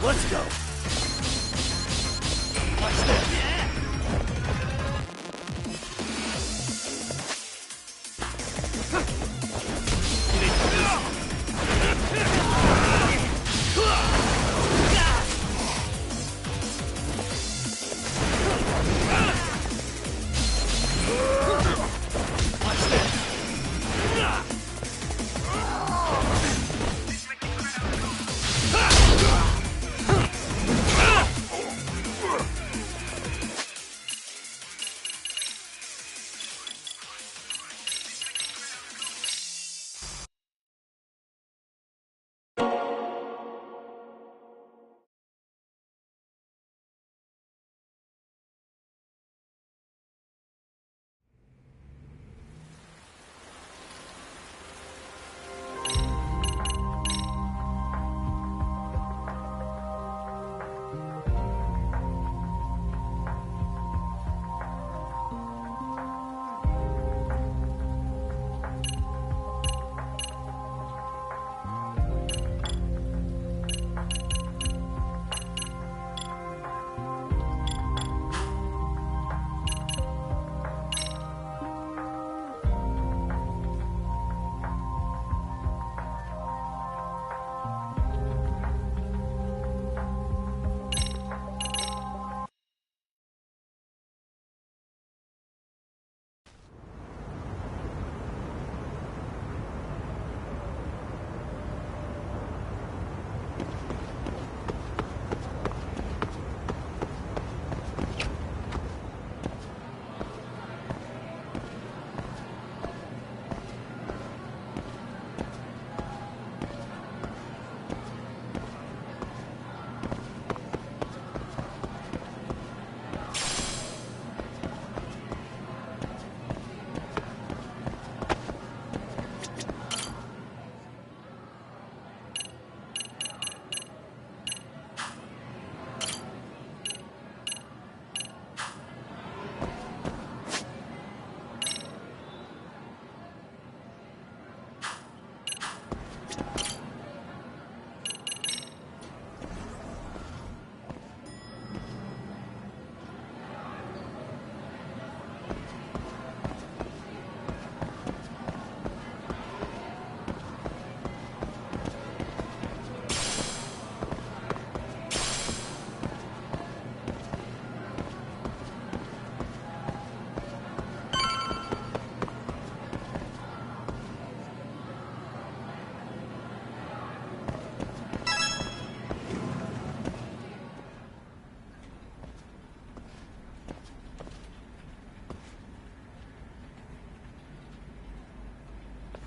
Let's go. Watch this.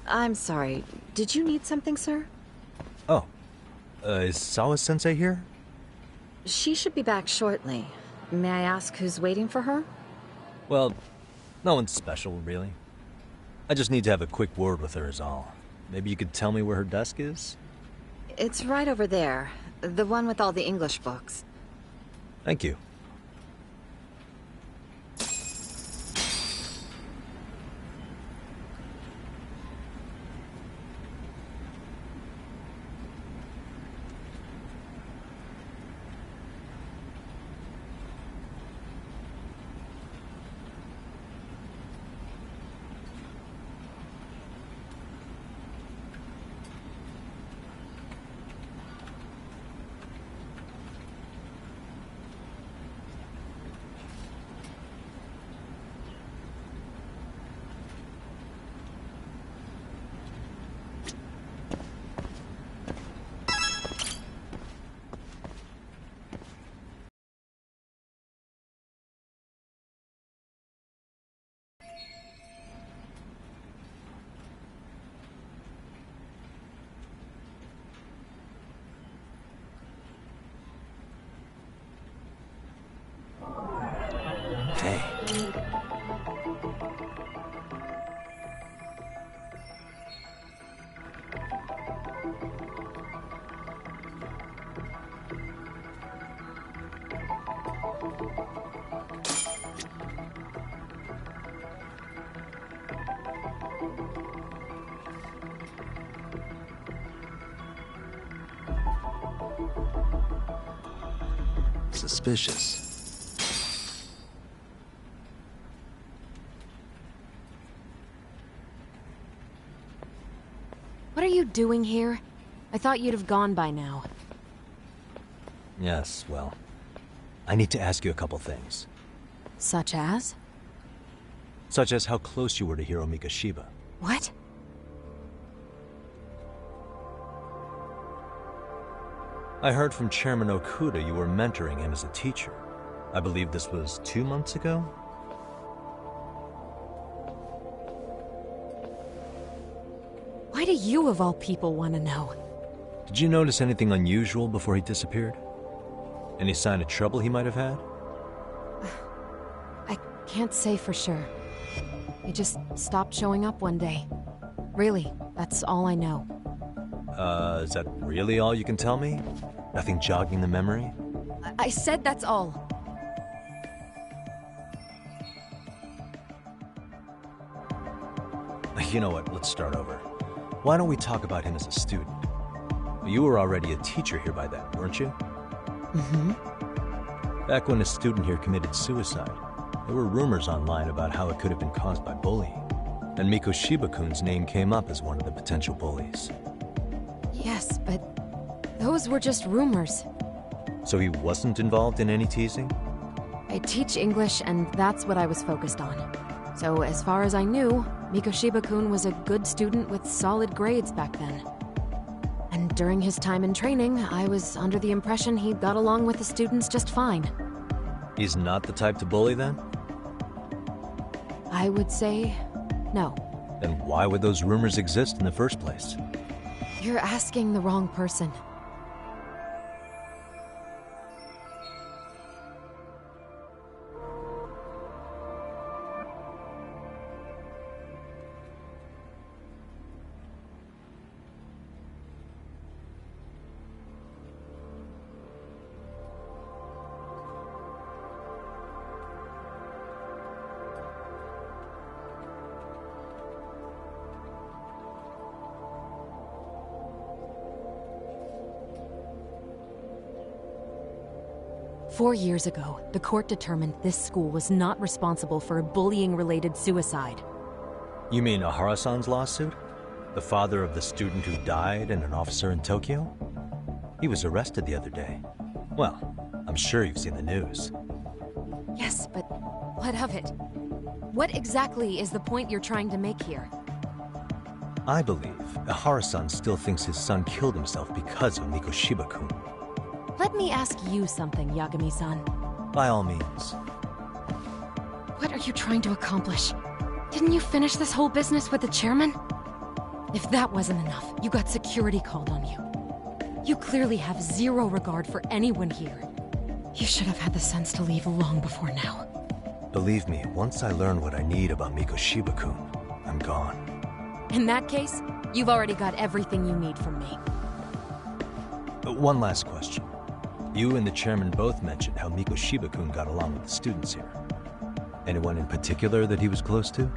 I'm sorry. Did you need something, sir? Oh, is Sawa-sensei here? She should be back shortly. May I ask who's waiting for her? Well, no one's special, really. I just need to have a quick word with her is all. Maybe you could tell me where her desk is? It's right over there. The one with all the English books. Thank you. Suspicious. What are you doing here? I thought you'd have gone by now. Yes, well, I need to ask you a couple things. Such as? Such as how close you were to Hiro Mikoshiba. What? I heard from Chairman Okuda you were mentoring him as a teacher. I believe this was 2 months ago? Why do you, of all people, want to know? Did you notice anything unusual before he disappeared? Any sign of trouble he might have had? I can't say for sure. He just stopped showing up one day. Really, that's all I know. Is that really all you can tell me? Nothing jogging the memory? I said that's all. You know what, let's start over. Why don't we talk about him as a student? You were already a teacher here by then, weren't you? Mm-hmm. Back when a student here committed suicide, there were rumors online about how it could have been caused by bullying. And Mikoshiba-kun's name came up as one of the potential bullies. Yes, but those were just rumors. So he wasn't involved in any teasing? I teach English, and that's what I was focused on. So as far as I knew, Mikoshiba-kun was a good student with solid grades back then. And during his time in training, I was under the impression he got along with the students just fine. He's not the type to bully then? I would say no. Then why would those rumors exist in the first place? You're asking the wrong person. Four years ago, the court determined this school was not responsible for a bullying-related suicide. You mean Ahara-san's lawsuit? The father of the student who died and an officer in Tokyo? He was arrested the other day. Well, I'm sure you've seen the news. Yes, but what of it? What exactly is the point you're trying to make here? I believe Ahara-san still thinks his son killed himself because of Mikoshiba-kun. Let me ask you something, Yagami-san. By all means. What are you trying to accomplish? Didn't you finish this whole business with the chairman? If that wasn't enough, you got security called on you. You clearly have zero regard for anyone here. You should have had the sense to leave long before now. Believe me, once I learn what I need about Mikoshiba-kun, I'm gone. In that case, you've already got everything you need from me. One last question. You and the chairman both mentioned how Mikoshiba-kun got along with the students here. Anyone in particular that he was close to?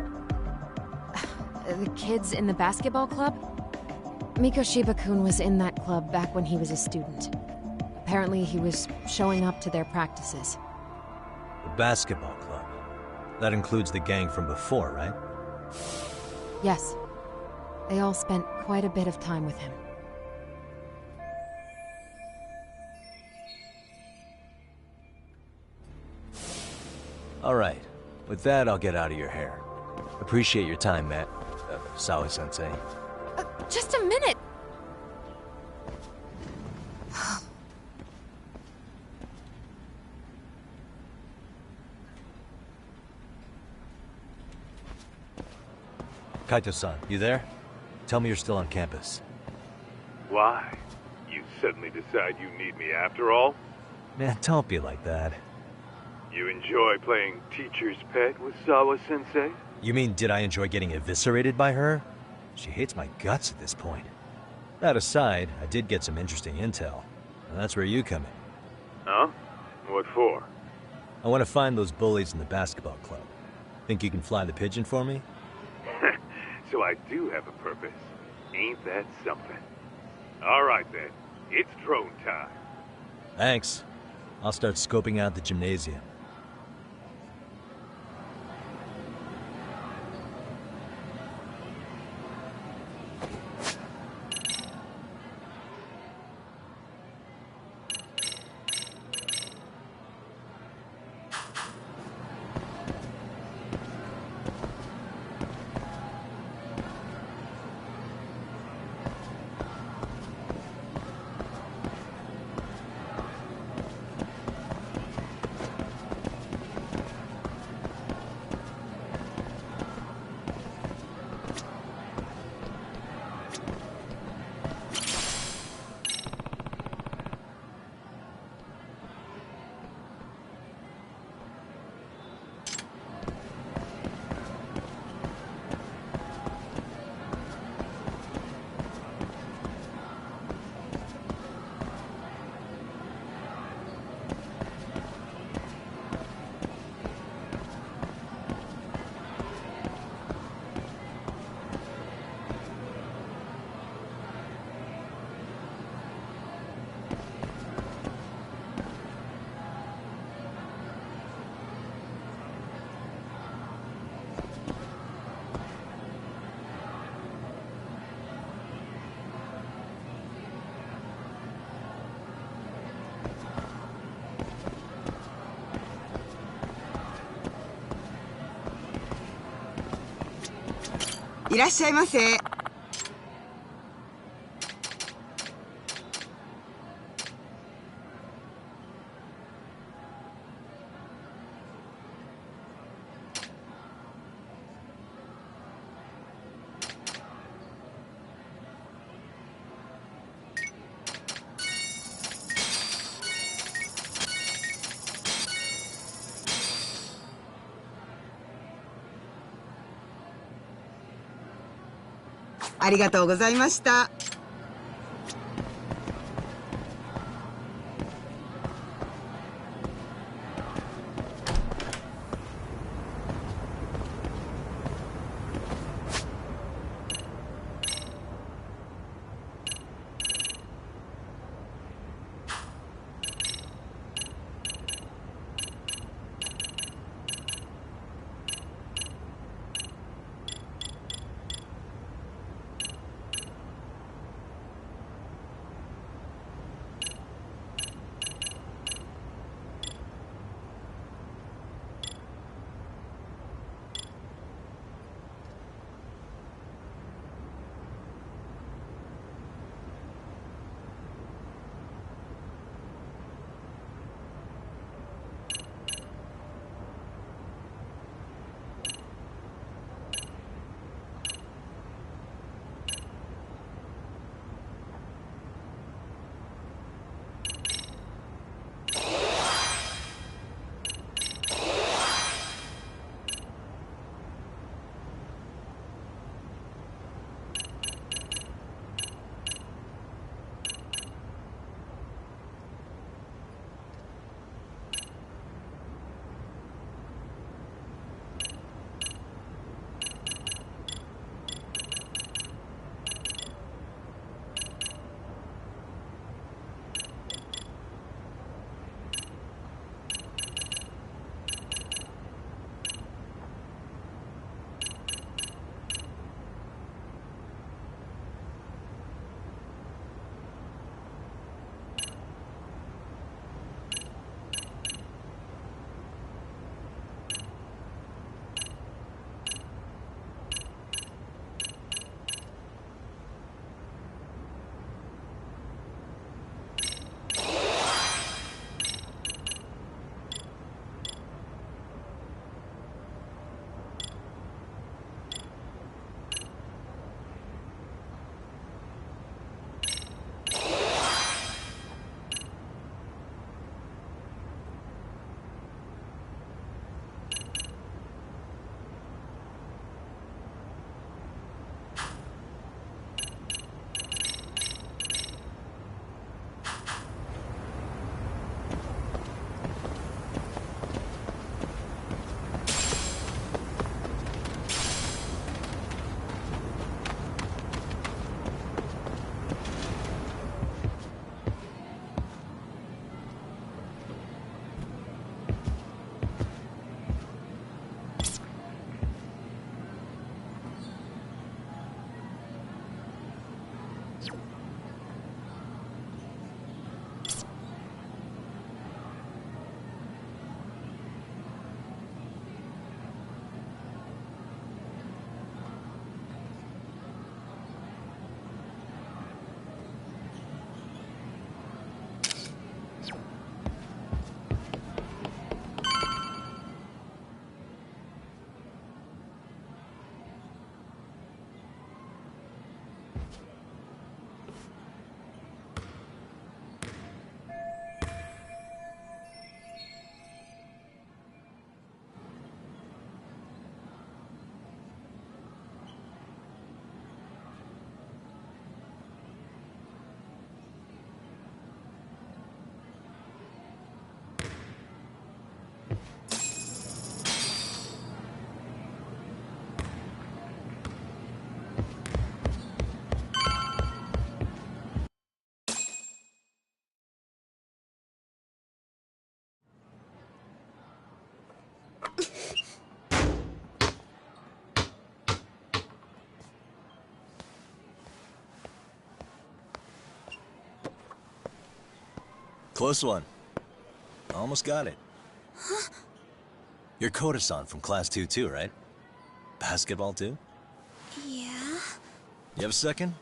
The kids in the basketball club? Mikoshiba-kun was in that club back when he was a student. Apparently he was showing up to their practices. The basketball club. That includes the gang from before, right? Yes. They all spent quite a bit of time with him. All right. With that, I'll get out of your hair. Appreciate your time, Matt. Sawa-sensei. Just a minute! Kaito-san, you there? Tell me you're still on campus. Why? You suddenly decide you need me after all? Man, don't be like that. You enjoy playing teacher's pet with Sawa-sensei? You mean, did I enjoy getting eviscerated by her? She hates my guts at this point. That aside, I did get some interesting intel. And that's where you come in. Huh? What for? I want to find those bullies in the basketball club. Think you can fly the pigeon for me? So I do have a purpose. Ain't that something? All right then. It's drone time. Thanks. I'll start scoping out the gymnasium.いらっしゃいませ。ありがとうございました。Close one. Almost got it. Huh? You're Koda-san from Class 2 too, right? Basketball too? Yeah? You have a second?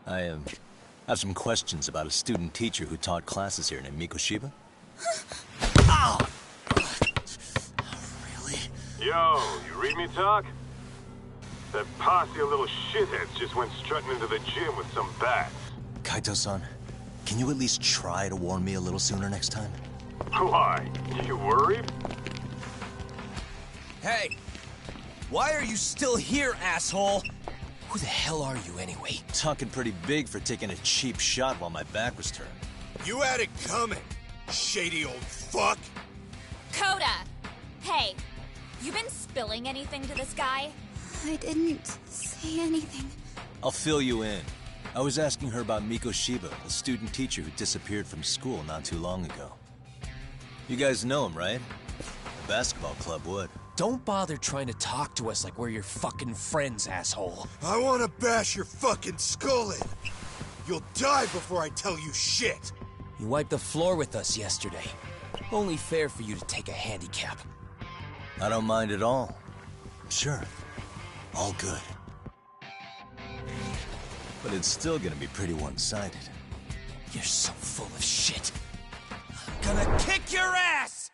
I have some questions about a student teacher who taught classes here named Mikoshiba. Ow! Really? Yo, you read me talk? That posse of little shitheads just went strutting into the gym with some bats. Kaito-san, can you at least try to warn me a little sooner next time? Why? You worried? Hey! Why are you still here, asshole? Who the hell are you anyway? Talking pretty big for taking a cheap shot while my back was turned. You had it coming, shady old fuck! Coda! Hey, you been spilling anything to this guy? I didn't say anything. I'll fill you in. I was asking her about Mikoshiba, the student teacher who disappeared from school not too long ago. You guys know him, right? The basketball club would. Don't bother trying to talk to us like we're your fucking friends, asshole. I wanna bash your fucking skull in! You'll die before I tell you shit! You wiped the floor with us yesterday. Only fair for you to take a handicap. I don't mind at all. Sure. All good. But it's still gonna be pretty one-sided. You're so full of shit. I'm gonna kick your ass!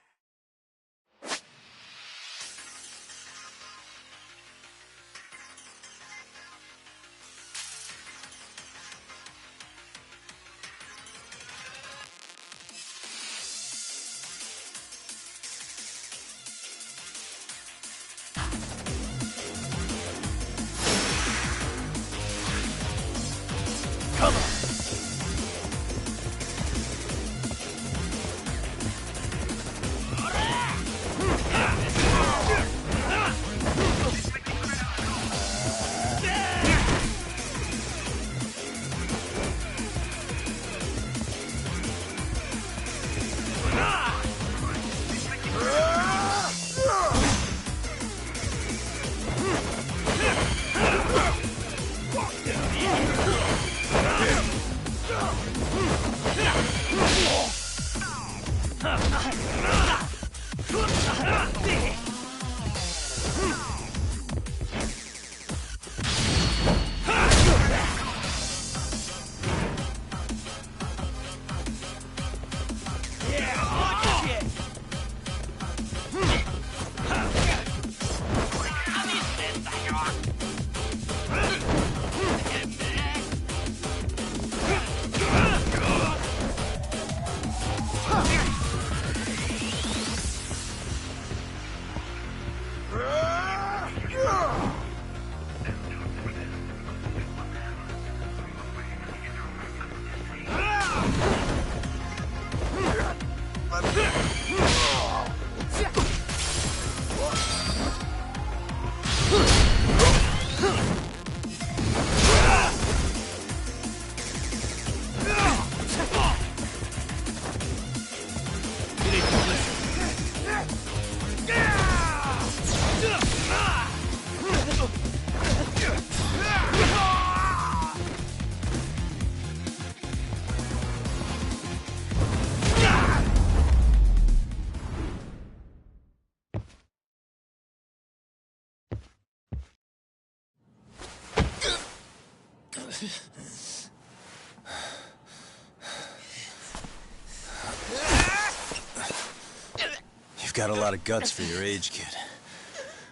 You've got a lot of guts for your age, kid.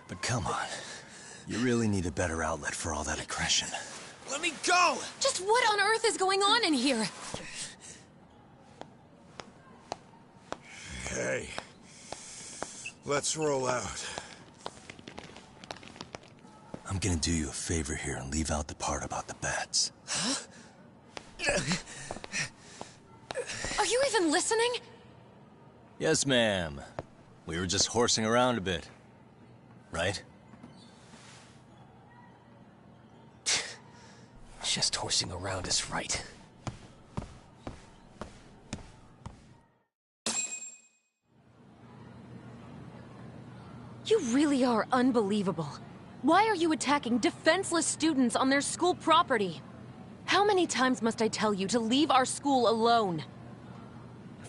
But come on. You really need a better outlet for all that aggression. Let me go! Just what on earth is going on in here? Hey, let's roll out. I'm gonna do you a favor here and leave out the part about the bats. Huh? Are you even listening? Yes, ma'am. We were just horsing around a bit. Right? Just horsing around is right. You really are unbelievable. Why are you attacking defenseless students on their school property? How many times must I tell you to leave our school alone?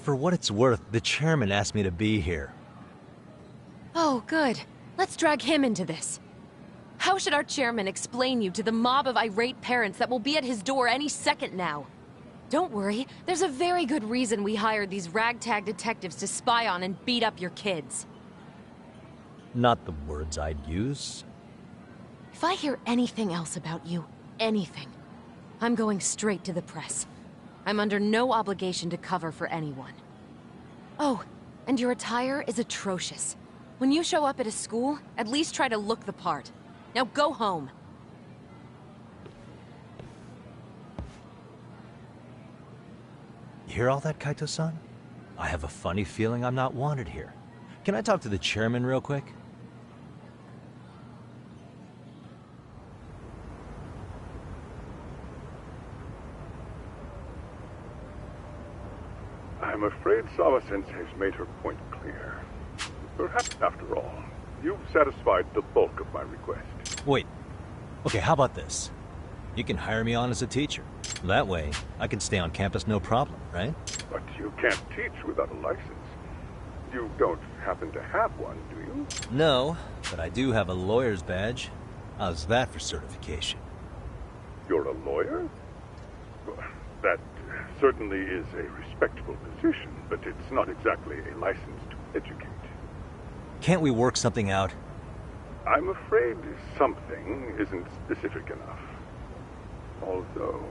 For what it's worth, the chairman asked me to be here. Oh, good. Let's drag him into this. How should our chairman explain you to the mob of irate parents that will be at his door any second now? Don't worry, there's a very good reason we hired these ragtag detectives to spy on and beat up your kids. Not the words I'd use. If I hear anything else about you, anything, I'm going straight to the press. I'm under no obligation to cover for anyone. Oh, and your attire is atrocious. When you show up at a school, at least try to look the part. Now go home. You hear all that, Kaito-san? I have a funny feeling I'm not wanted here. Can I talk to the chairman real quick? I'm afraid Sawa-sensei's made her point clear. Perhaps, after all, you've satisfied the bulk of my request. Wait. Okay, how about this? You can hire me on as a teacher. That way, I can stay on campus no problem, right? But you can't teach without a license. You don't happen to have one, do you? No, but I do have a lawyer's badge. How's that for certification? You're a lawyer? Well, that certainly is a respectable position, but it's not exactly a license to educate. Can't we work something out? I'm afraid something isn't specific enough. Although,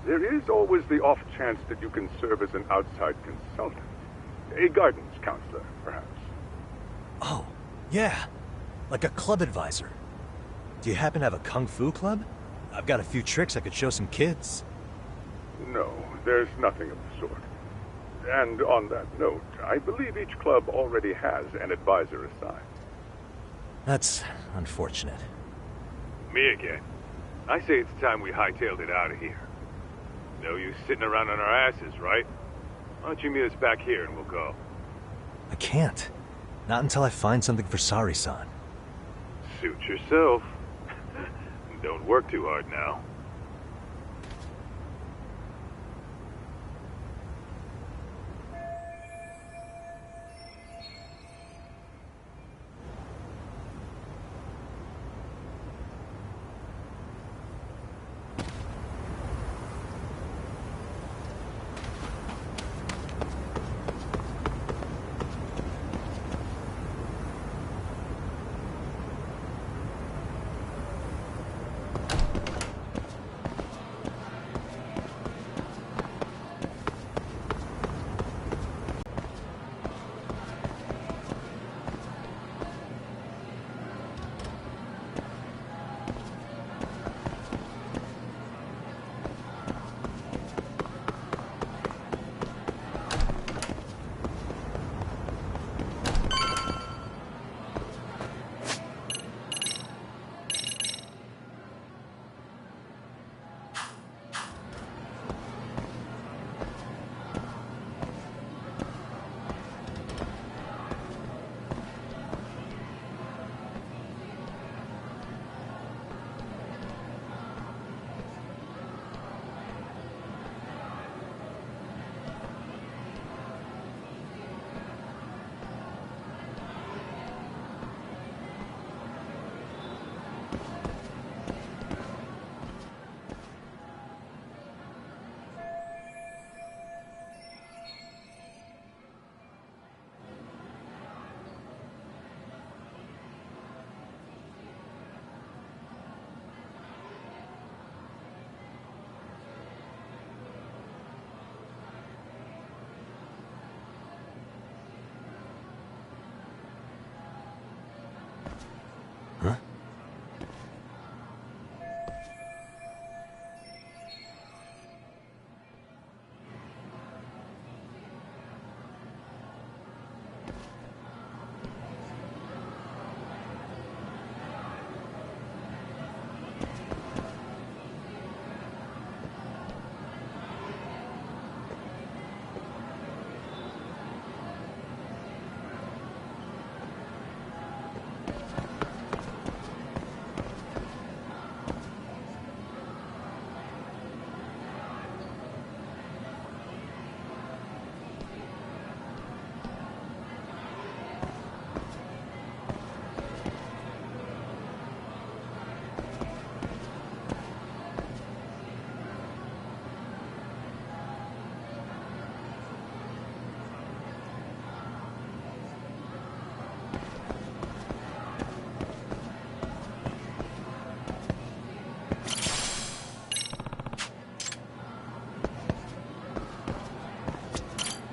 there is always the off chance that you can serve as an outside consultant. A guidance counselor, perhaps. Oh, yeah. Like a club advisor. Do you happen to have a kung fu club? I've got a few tricks I could show some kids. No, there's nothing of the sort. And on that note, I believe each club already has an advisor assigned. That's unfortunate. Me again. I say it's time we hightailed it out of here. No use sitting around on our asses, right? Why don't you meet us back here and we'll go? I can't. Not until I find something for Sari-san. Suit yourself. Don't work too hard now.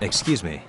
Excuse me.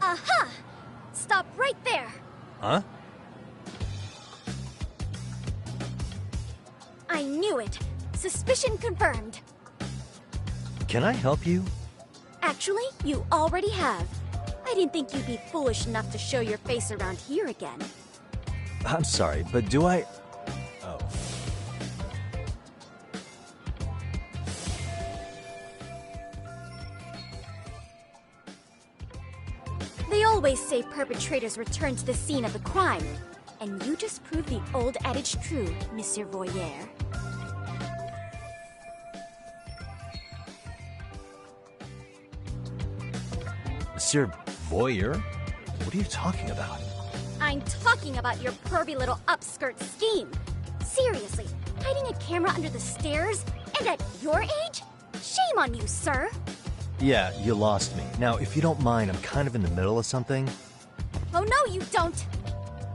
Aha! Stop right there! Huh? I knew it! Suspicion confirmed. Can I help you? Actually, you already have. I didn't think you'd be foolish enough to show your face around here again. I'm sorry, but do I... Oh. They always say perpetrators return to the scene of the crime. And you just proved the old adage true, Monsieur Voyeur. Monsieur Voyeur? What are you talking about? I'm talking about your pervy little upskirt scheme. Seriously, hiding a camera under the stairs? And at your age? Shame on you, sir. Yeah, you lost me. Now, if you don't mind, I'm kind of in the middle of something. Oh, no, you don't.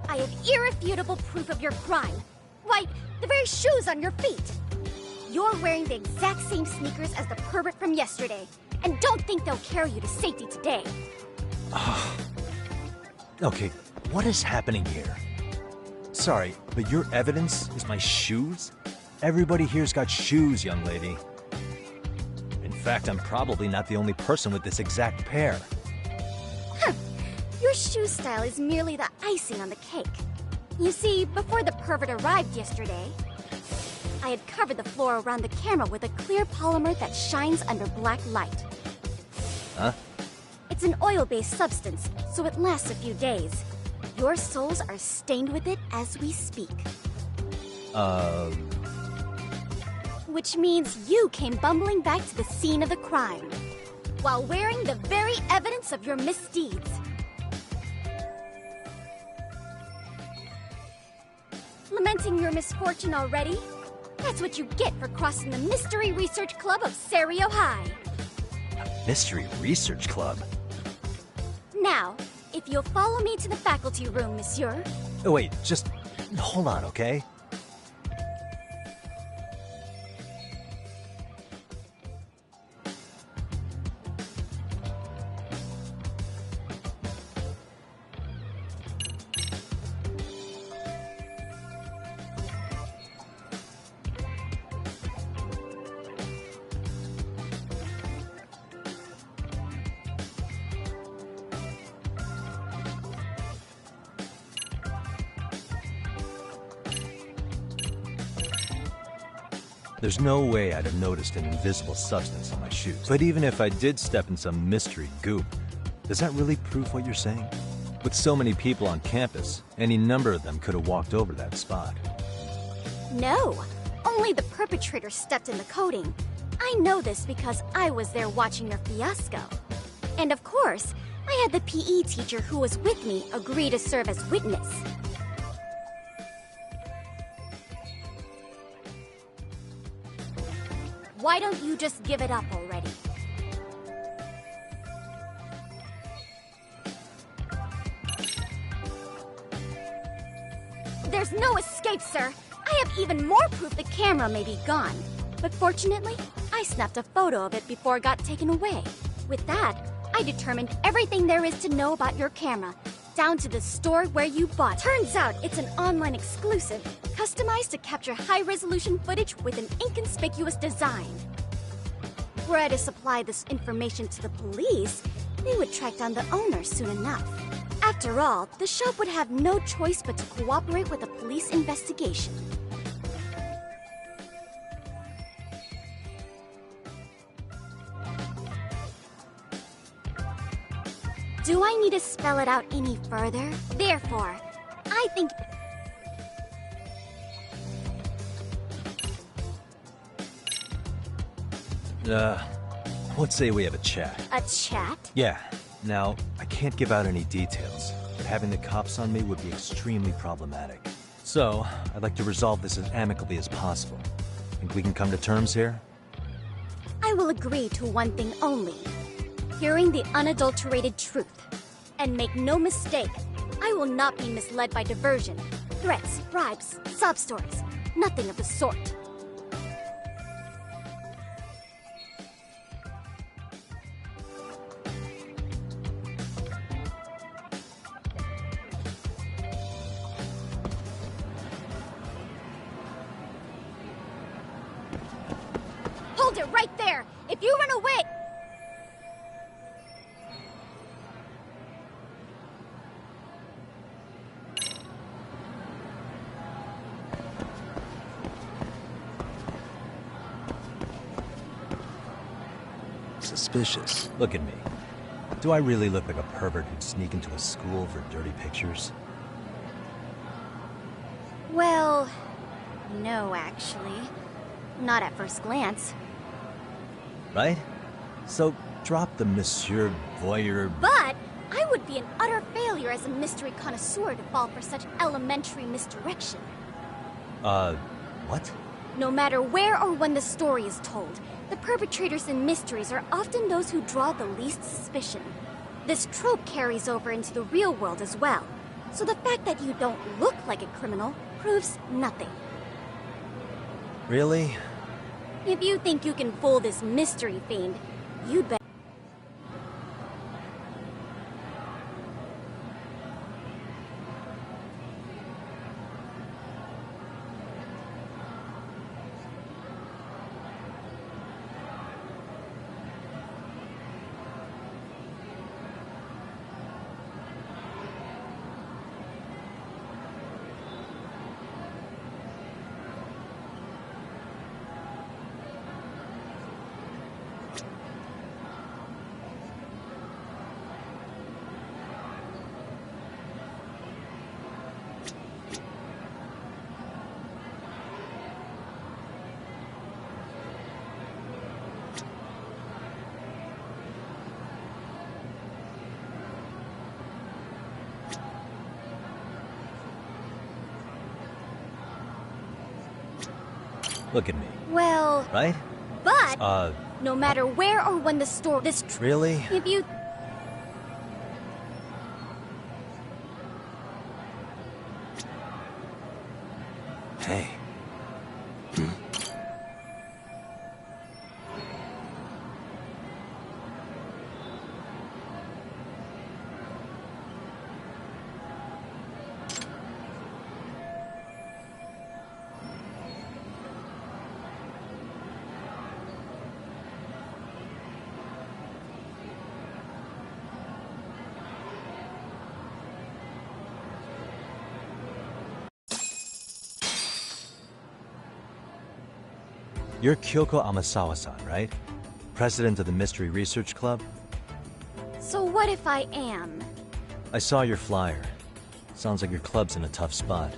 I have irrefutable proof of your crime. Why, the very shoes on your feet. You're wearing the exact same sneakers as the pervert from yesterday. And don't think they'll carry you to safety today. Okay, what is happening here? Sorry, but your evidence is my shoes? Everybody here's got shoes, young lady. In fact, I'm probably not the only person with this exact pair. Your shoe style is merely the icing on the cake. You see, before the pervert arrived yesterday, I had covered the floor around the camera with a clear polymer that shines under black light. Huh? It's an oil-based substance, so it lasts a few days. Your soles are stained with it as we speak. Which means you came bumbling back to the scene of the crime, while wearing the very evidence of your misdeeds. Lamenting your misfortune already? That's what you get for crossing the Mystery Research Club of Serio High. Mystery Research Club? Now, if you'll follow me to the faculty room, monsieur. Oh, wait, just hold on, okay? There's no way I'd have noticed an invisible substance on my shoes. But even if I did step in some mystery goop, does that really prove what you're saying? With so many people on campus, any number of them could have walked over that spot. No, only the perpetrator stepped in the coating. I know this because I was there watching your fiasco. And of course, I had the PE teacher who was with me agree to serve as witness. Why don't you just give it up already? There's no escape, sir. I have even more proof the camera may be gone. But fortunately, I snapped a photo of it before it got taken away. With that, I determined everything there is to know about your camera, down to the store where you bought. Turns out it's an online exclusive, customized to capture high-resolution footage with an inconspicuous design. Were I to supply this information to the police, they would track down the owner soon enough. After all, the shop would have no choice but to cooperate with the police investigation. Do I need to spell it out any further? Therefore, I think... Let's say we have a chat. A chat? Yeah. Now, I can't give out any details, but having the cops on me would be extremely problematic. So, I'd like to resolve this as amicably as possible. Think we can come to terms here? I will agree to one thing only. Hearing the unadulterated truth. And make no mistake, I will not be misled by diversion, threats, bribes, sob stories. Nothing of the sort. Hold it right there! If you run away... Suspicious. Look at me. Do I really look like a pervert who'd sneak into a school for dirty pictures? Well... no, actually. Not at first glance. Right? So, drop the Monsieur Voyeur... But I would be an utter failure as a mystery connoisseur to fall for such elementary misdirection. What? No matter where or when the story is told, the perpetrators in mysteries are often those who draw the least suspicion. This trope carries over into the real world as well, so the fact that you don't look like a criminal proves nothing. Really? If you think you can fool this mystery fiend, you'd better... Look at me. Well... Right? But... no matter where or when the story... Really? If you... Hey. You're Kyoko Amasawa-san, right? President of the Mystery Research Club? So what if I am? I saw your flyer. Sounds like your club's in a tough spot.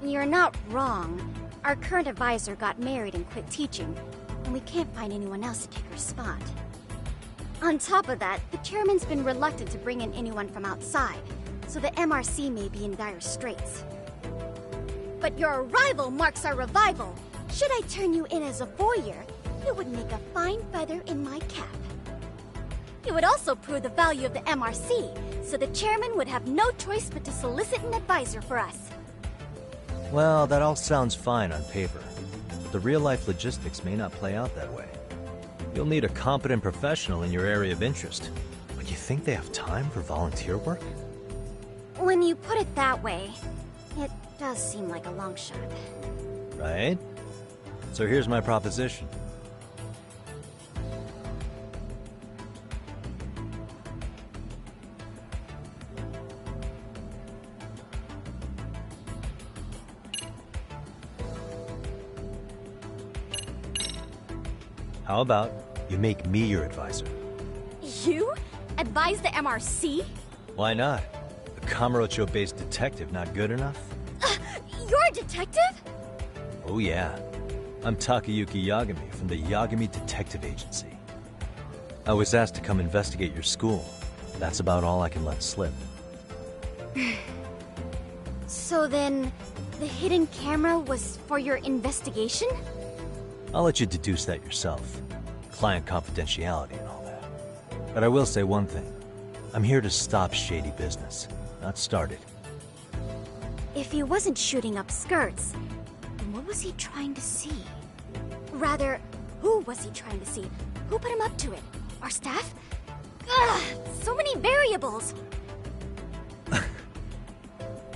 You're not wrong. Our current advisor got married and quit teaching, and we can't find anyone else to take her spot. On top of that, the chairman's been reluctant to bring in anyone from outside, so the MRC may be in dire straits. But your arrival marks our revival. Should I turn you in as a voyeur, it would make a fine feather in my cap. It would also prove the value of the MRC, so the chairman would have no choice but to solicit an advisor for us. Well, that all sounds fine on paper, but the real-life logistics may not play out that way. You'll need a competent professional in your area of interest, but you think they have time for volunteer work? When you put it that way, it does seem like a long shot. Right? So here's my proposition. How about you make me your advisor? You? Advise the MRC? Why not? A Kamurocho-based detective not good enough? You're a detective? Oh yeah. I'm Takayuki Yagami from the Yagami Detective Agency. I was asked to come investigate your school. That's about all I can let slip. So then, the hidden camera was for your investigation? I'll let you deduce that yourself. Client confidentiality and all that. But I will say one thing. I'm here to stop shady business, not start it. If he wasn't shooting up skirts, then what was he trying to see? Rather, who was he trying to see? Who put him up to it? Our staff? Ugh, so many variables!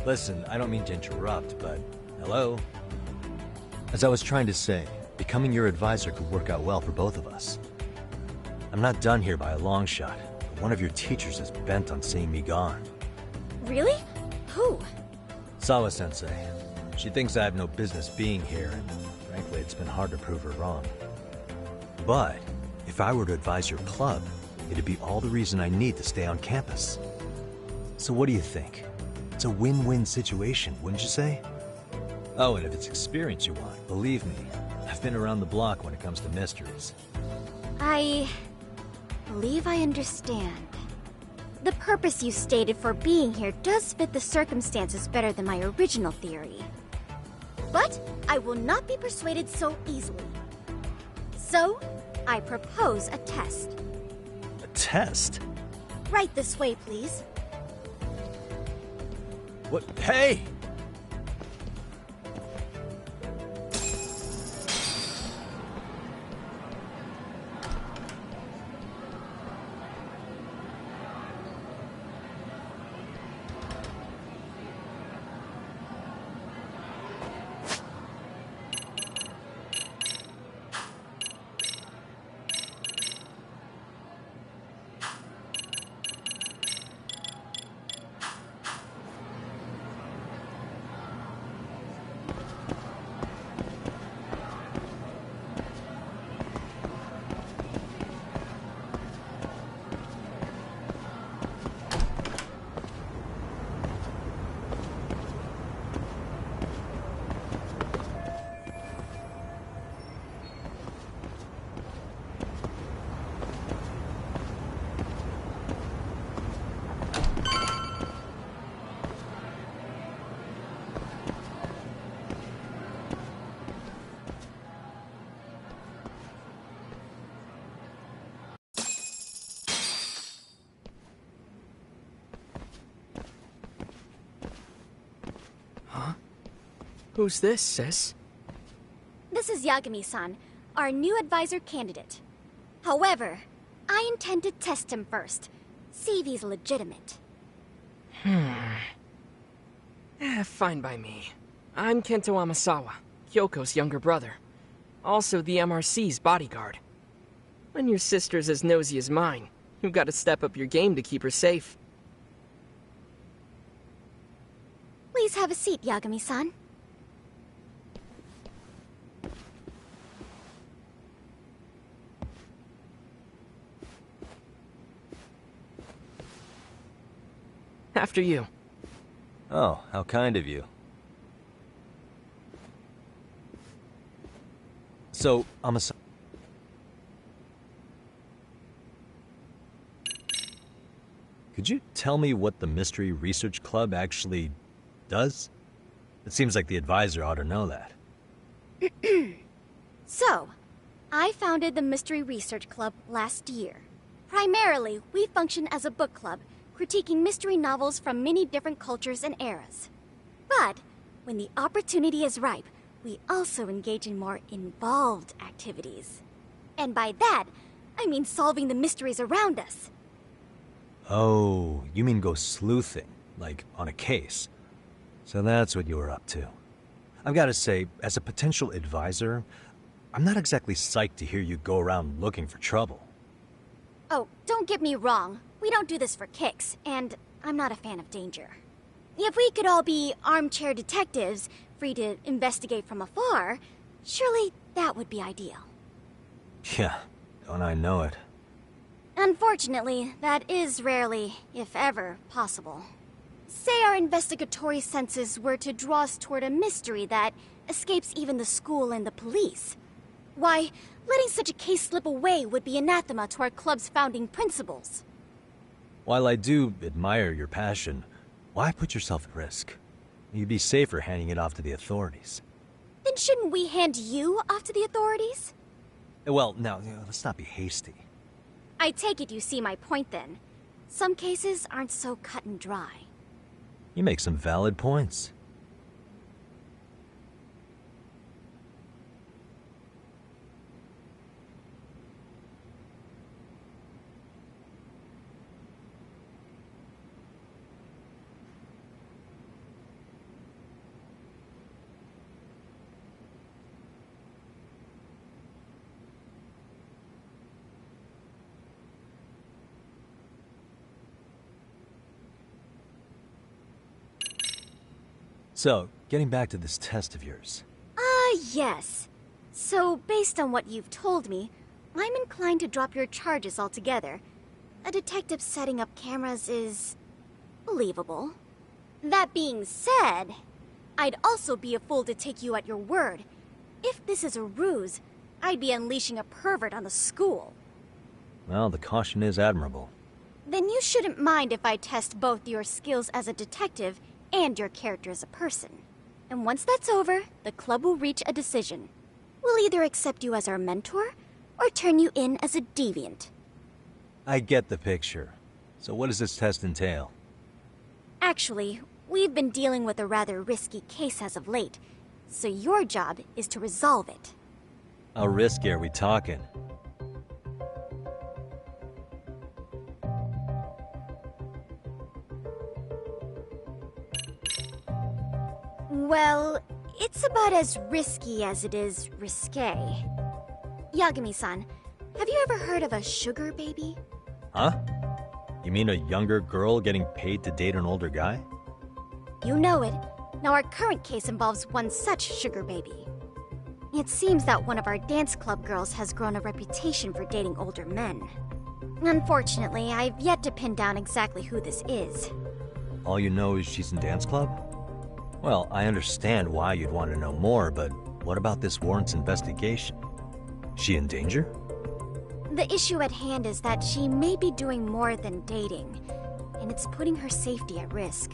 Listen, I don't mean to interrupt, but hello? As I was trying to say, becoming your advisor could work out well for both of us. I'm not done here by a long shot, but one of your teachers is bent on seeing me gone. Really? Who? Sawa-sensei. She thinks I have no business being here, and frankly, it's been hard to prove her wrong. But if I were to advise your club, it'd be all the reason I need to stay on campus. So what do you think? It's a win-win situation, wouldn't you say? Oh, and if it's experience you want, believe me, I've been around the block when it comes to mysteries. I believe I understand. The purpose you stated for being here does fit the circumstances better than my original theory. But I will not be persuaded so easily. So, I propose a test. A test? Right this way, please. What? Hey! Who's this, sis? This is Yagami-san, our new advisor candidate. However, I intend to test him first, see if he's legitimate. Fine by me. I'm Kento Amasawa, Kyoko's younger brother. Also the MRC's bodyguard. When your sister's as nosy as mine, you've got to step up your game to keep her safe. Please have a seat, Yagami-san. After you. Oh, how kind of you. So, could you tell me what the Mystery Research Club actually does? It seems like the advisor ought to know that. So, I founded the Mystery Research Club last year. Primarily, we function as a book club, critiquing mystery novels from many different cultures and eras. But, when the opportunity is ripe, we also engage in more involved activities. And by that, I mean solving the mysteries around us. Oh, you mean go sleuthing, like on a case. So that's what you were up to. I've got to say, as a potential advisor, I'm not exactly psyched to hear you go around looking for trouble. Oh, don't get me wrong. We don't do this for kicks, and I'm not a fan of danger. If we could all be armchair detectives, free to investigate from afar, surely that would be ideal. Yeah, don't I know it. Unfortunately, that is rarely, if ever, possible. Say our investigatory senses were to draw us toward a mystery that escapes even the school and the police. Why, letting such a case slip away would be anathema to our club's founding principles. While I do admire your passion, why put yourself at risk? You'd be safer handing it off to the authorities. Then shouldn't we hand you off to the authorities? Well, now, let's not be hasty. I take it you see my point then. Some cases aren't so cut and dry. You make some valid points. So, getting back to this test of yours. Yes. So, based on what you've told me, I'm inclined to drop your charges altogether. A detective setting up cameras is believable. That being said, I'd also be a fool to take you at your word. If this is a ruse, I'd be unleashing a pervert on the school. Well, the caution is admirable. Then you shouldn't mind if I test both your skills as a detective and your character as a person. And once that's over, the club will reach a decision. We'll either accept you as our mentor, or turn you in as a deviant. I get the picture. So what does this test entail? Actually, we've been dealing with a rather risky case as of late, so your job is to resolve it. How risky are we talking? Well, it's about as risky as it is risque. Yagami-san, have you ever heard of a sugar baby? Huh? You mean a younger girl getting paid to date an older guy? You know it. Now our current case involves one such sugar baby. It seems that one of our dance club girls has grown a reputation for dating older men. Unfortunately, I've yet to pin down exactly who this is. All you know is she's in dance club? Well, I understand why you'd want to know more, but what about this warrants investigation? She in danger? The issue at hand is that she may be doing more than dating, and it's putting her safety at risk.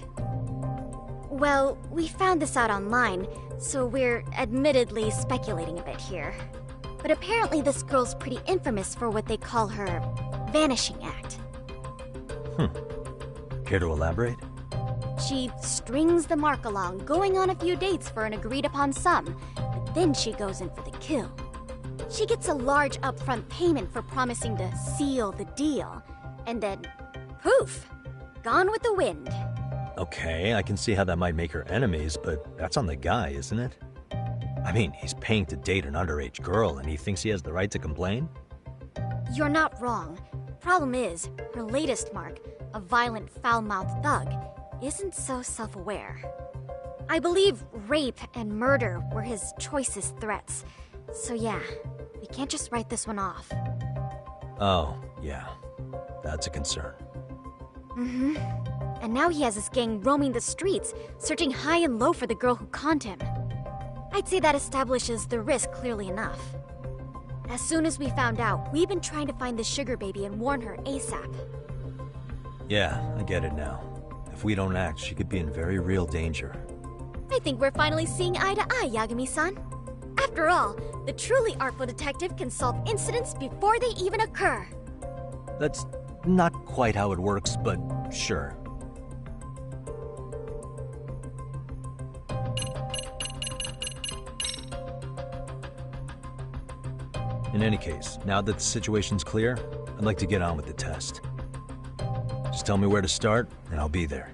Well, we found this out online, so we're admittedly speculating a bit here. But apparently this girl's pretty infamous for what they call her vanishing act. Care to elaborate? She strings the mark along, going on a few dates for an agreed-upon sum, but then she goes in for the kill. She gets a large upfront payment for promising to seal the deal, and then, poof, gone with the wind. Okay, I can see how that might make her enemies, but that's on the guy, isn't it? I mean, he's paying to date an underage girl, and he thinks he has the right to complain? You're not wrong. Problem is, her latest mark, a violent, foul-mouthed thug, isn't so self-aware. I believe rape and murder were his choicest threats. So yeah, we can't just write this one off. Oh, yeah. That's a concern. Mm-hmm. And now he has his gang roaming the streets, searching high and low for the girl who conned him. I'd say that establishes the risk clearly enough. As soon as we found out, we've been trying to find the sugar baby and warn her ASAP. Yeah, I get it now. If we don't act, she could be in very real danger. I think we're finally seeing eye to eye, Yagami-san. After all, the truly artful detective can solve incidents before they even occur. That's not quite how it works, but sure. In any case, now that the situation's clear, I'd like to get on with the test. Just tell me where to start, and I'll be there.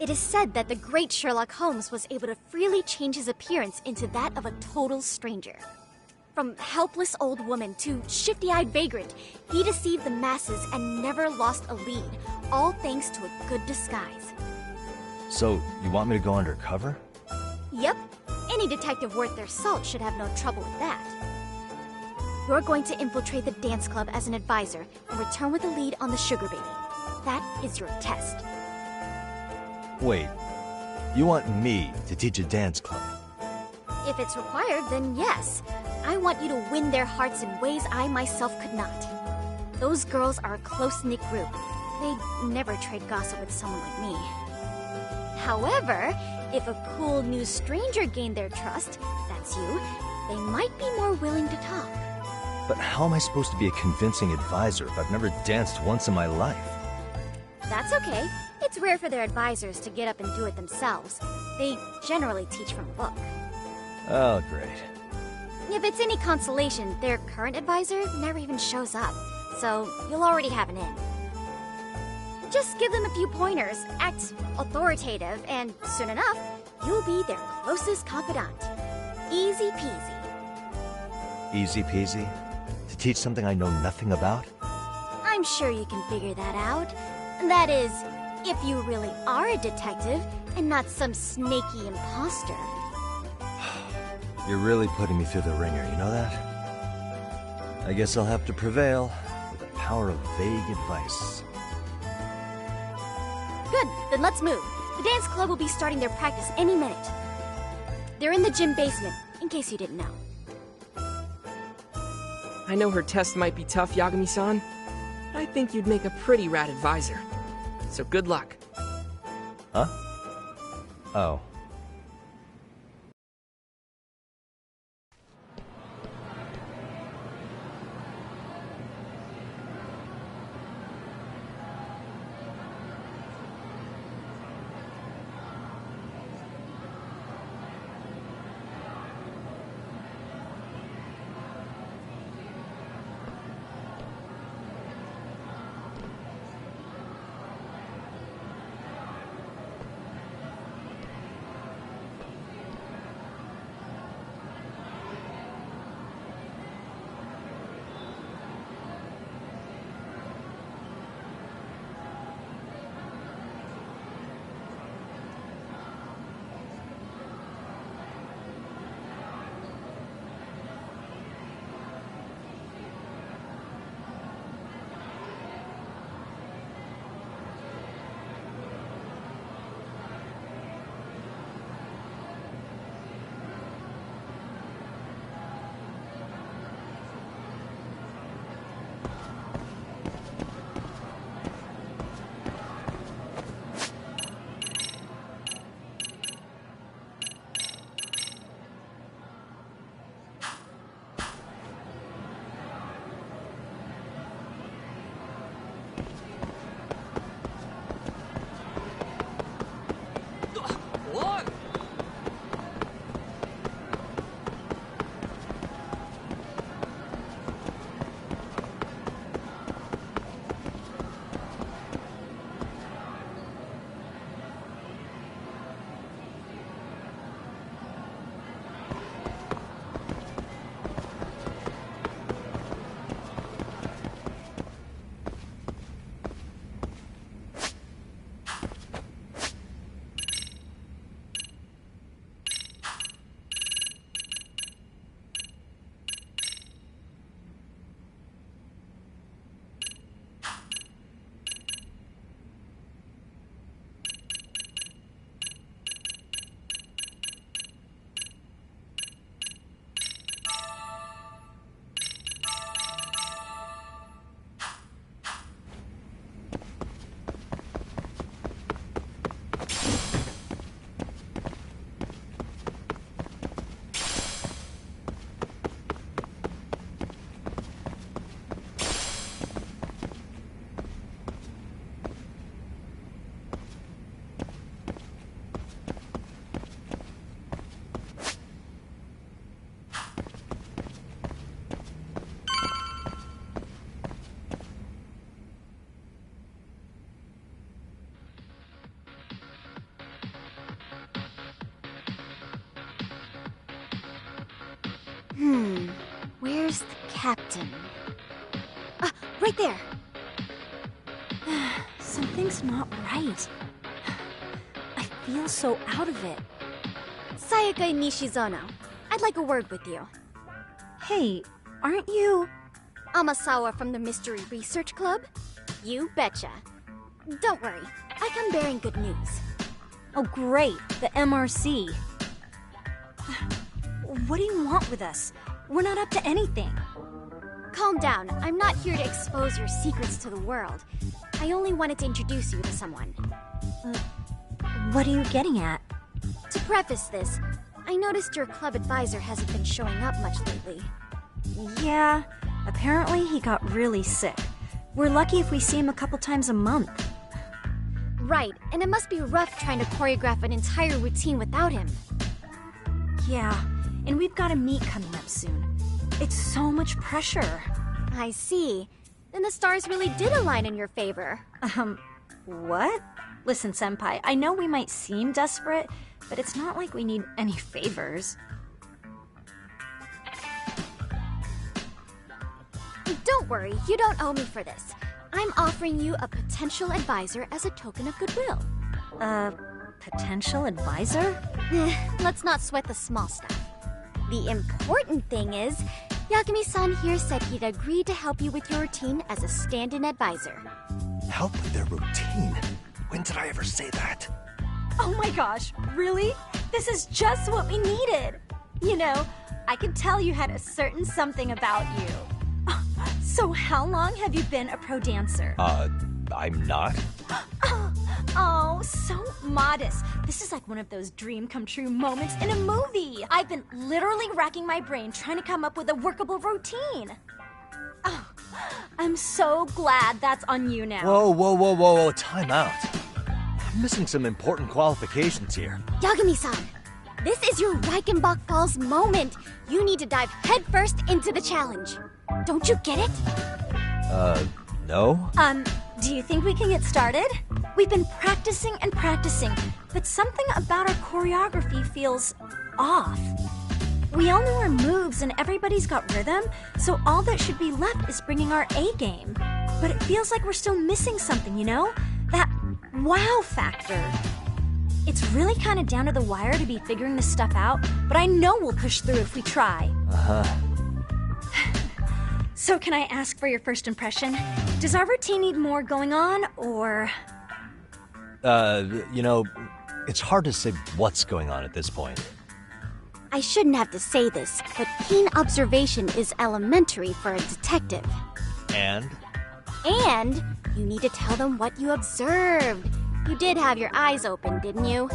It is said that the great Sherlock Holmes was able to freely change his appearance into that of a total stranger. From helpless old woman to shifty-eyed vagrant, he deceived the masses and never lost a lead, all thanks to a good disguise. So, you want me to go undercover? Yep, any detective worth their salt should have no trouble with that. You're going to infiltrate the dance club as an advisor and return with a lead on the sugar baby. That is your test. Wait, you want me to teach a dance club? If it's required, then yes. I want you to win their hearts in ways I myself could not. Those girls are a close-knit group. They'd never trade gossip with someone like me. However, if a cool new stranger gained their trust, that's you, they might be more willing to talk. But how am I supposed to be a convincing advisor if I've never danced once in my life? That's okay. It's rare for their advisors to get up and do it themselves. They generally teach from a book. Oh, great. If it's any consolation, their current advisor never even shows up, so you'll already have an in. Just give them a few pointers, act authoritative, and soon enough, you'll be their closest confidant. Easy peasy. Easy peasy? To teach something I know nothing about? I'm sure you can figure that out. That is, if you really are a detective and not some snaky imposter. You're really putting me through the ringer, you know that? I guess I'll have to prevail with the power of vague advice. Good, then let's move. The dance club will be starting their practice any minute. They're in the gym basement, in case you didn't know. I know her test might be tough, Yagami-san, but I think you'd make a pretty rad advisor. So good luck. Huh? Oh. Where's the captain? Ah, right there! Something's not right. I feel so out of it. Sayaka Nishizono, I'd like a word with you. Hey, aren't you... Amasawa from the Mystery Research Club? You betcha. Don't worry, I come bearing good news. Oh, great. The MRC. What do you want with us? We're not up to anything. Calm down. I'm not here to expose your secrets to the world. I only wanted to introduce you to someone. What are you getting at? To preface this, I noticed your club advisor hasn't been showing up much lately. Yeah, apparently he got really sick. We're lucky if we see him a couple times a month. Right, and it must be rough trying to choreograph an entire routine without him. Yeah, and we've got a meet coming up soon. It's so much pressure. I see. Then the stars really did align in your favor. What? Listen, Senpai, I know we might seem desperate, but it's not like we need any favors. Don't worry, you don't owe me for this. I'm offering you a potential advisor as a token of goodwill. Potential advisor? Let's not sweat the small stuff. The important thing is, Yagami-san here said he'd agree to help you with your routine as a stand-in advisor. Help with their routine? When did I ever say that? Oh my gosh, really? This is just what we needed. You know, I could tell you had a certain something about you. So how long have you been a pro dancer? I'm not. Oh, so modest. This is like one of those dream come true moments in a movie. I've been literally racking my brain trying to come up with a workable routine. Oh, I'm so glad that's on you now. Whoa, time out. I'm missing some important qualifications here. Yagami-san, this is your Reichenbach Falls moment. You need to dive headfirst into the challenge. Don't you get it? No? Do you think we can get started? We've been practicing and practicing, but something about our choreography feels off. We all know our moves and everybody's got rhythm, so all that should be left is bringing our A game. But it feels like we're still missing something, you know? That wow factor. It's really kind of down to the wire to be figuring this stuff out, but I know we'll push through if we try. So can I ask for your first impression? Does our routine need more going on, or...? You know, it's hard to say what's going on at this point. I shouldn't have to say this, but keen observation is elementary for a detective. And? And you need to tell them what you observed. You did have your eyes open, didn't you?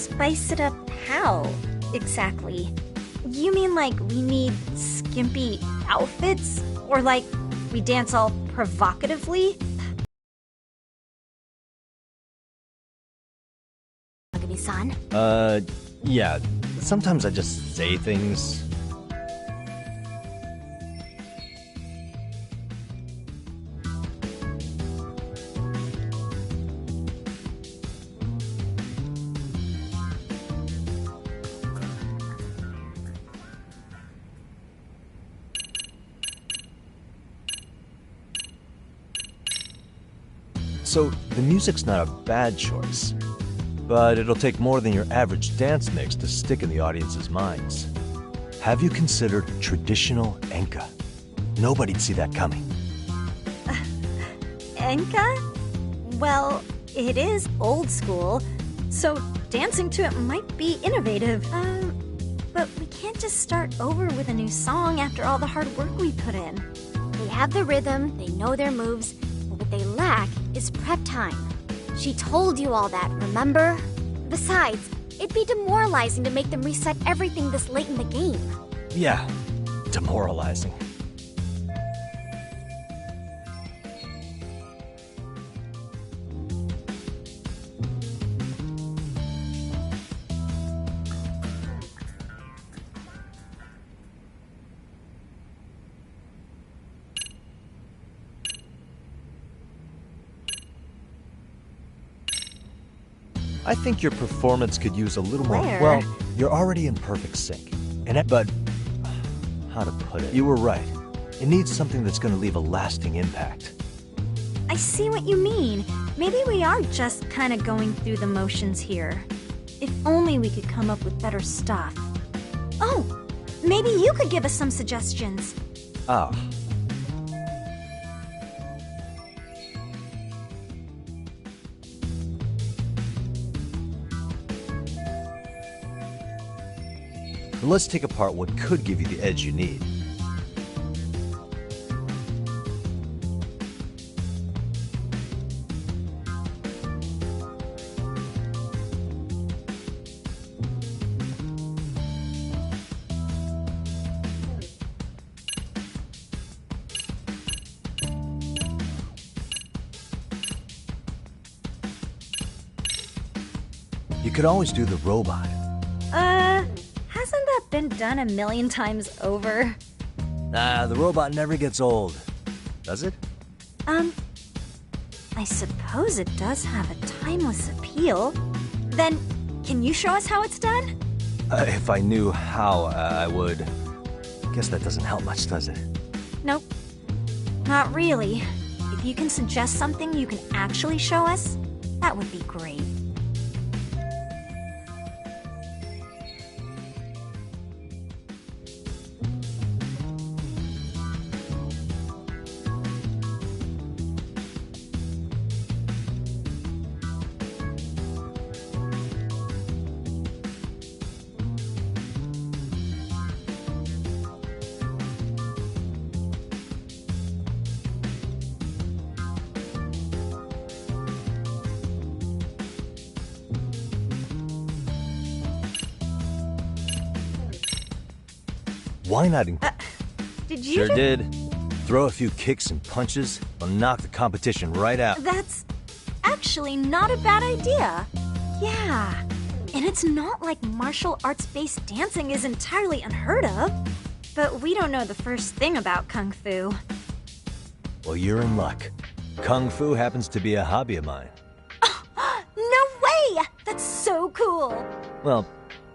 Spice it up how, exactly? You mean like we need skimpy outfits? Or like we dance all provocatively? Son. Yeah. Sometimes I just say things. So, the music's not a bad choice, but it'll take more than your average dance mix to stick in the audience's minds. Have you considered traditional enka? Nobody'd see that coming. Enka? Well, it is old school, so dancing to it might be innovative. But we can't just start over with a new song after all the hard work we put in. They have the rhythm, they know their moves, but what they lack is prep time. She told you all that, remember? Besides, it'd be demoralizing to make them reset everything this late in the game. Yeah, demoralizing. I think your performance could use a little more. Where? Well, you're already in perfect sync. But how to put it? You were right. It needs something that's going to leave a lasting impact. I see what you mean. Maybe we are just kind of going through the motions here. If only we could come up with better stuff. Oh, maybe you could give us some suggestions. Ah. Let's take apart what could give you the edge you need. You could always do the robot. Hasn't that been done a million times over? The robot never gets old. Does it? I suppose it does have a timeless appeal. Then, can you show us how it's done? If I knew how, I would. Guess that doesn't help much, does it? Nope. Not really. If you can suggest something you can actually show us, that would be great. Why not? Did you Sure did. Throw a few kicks and punches, will knock the competition right out. That's actually not a bad idea. Yeah. And it's not like martial arts-based dancing is entirely unheard of. But we don't know the first thing about Kung Fu. Well, you're in luck. Kung Fu happens to be a hobby of mine. No way! That's so cool! Well,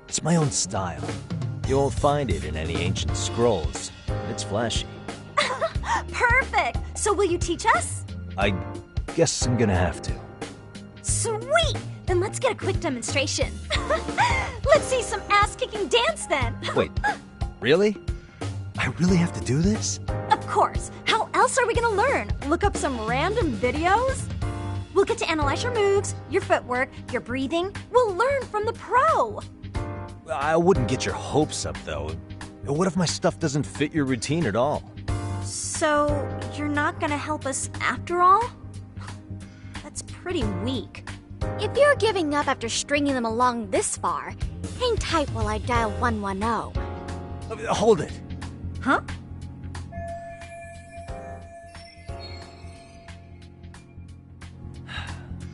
it's my own style. You won't find it in any ancient scrolls. It's flashy. Perfect! So will you teach us? I guess I'm gonna have to. Sweet! Then let's get a quick demonstration. Let's see some ass-kicking dance then! Wait, really? I really have to do this? Of course! How else are we gonna learn? Look up some random videos? We'll get to analyze your moves, your footwork, your breathing. We'll learn from the pro! I wouldn't get your hopes up, though. What if my stuff doesn't fit your routine at all? So, you're not gonna help us after all? That's pretty weak. If you're giving up after stringing them along this far, hang tight while I dial 110. Hold it. Huh?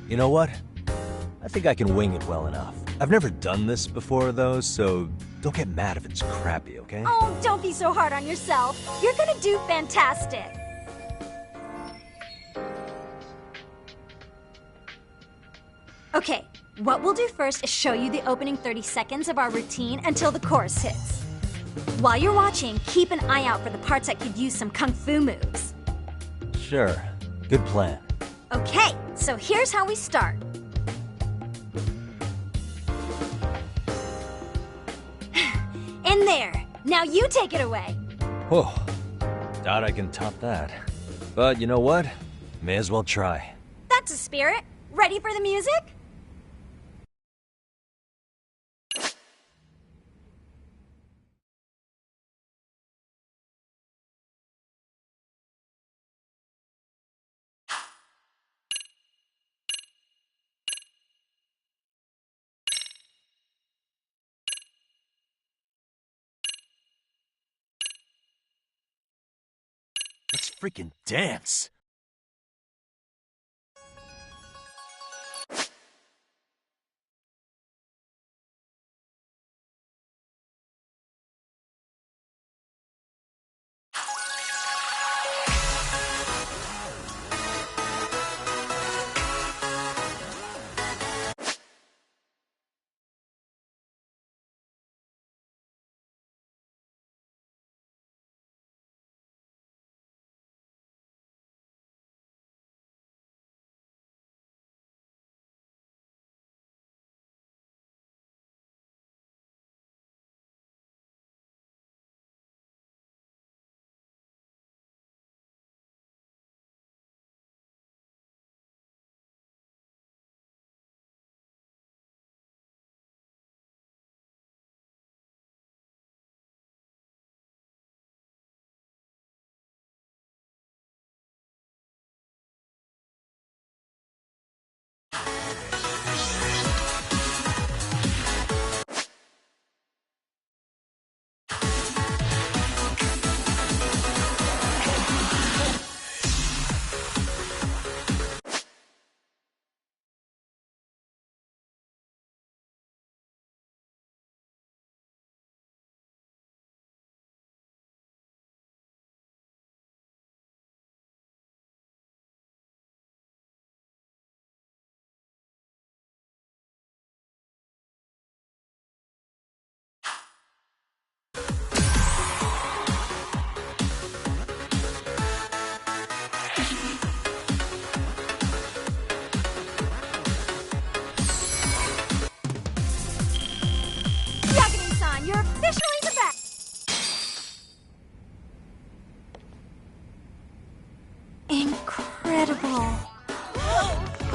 You know what? I think I can wing it well enough. I've never done this before, though, so don't get mad if it's crappy, okay? Oh, don't be so hard on yourself. You're gonna do fantastic. Okay, what we'll do first is show you the opening 30 seconds of our routine until the chorus hits. While you're watching, keep an eye out for the parts that could use some kung fu moves. Sure. Good plan. Okay, so here's how we start. In there. Now you take it away. Whoa. Doubt I can top that. But you know what? May as well try. That's a spirit. Ready for the music? Let's freaking dance. You're officially the best! Incredible.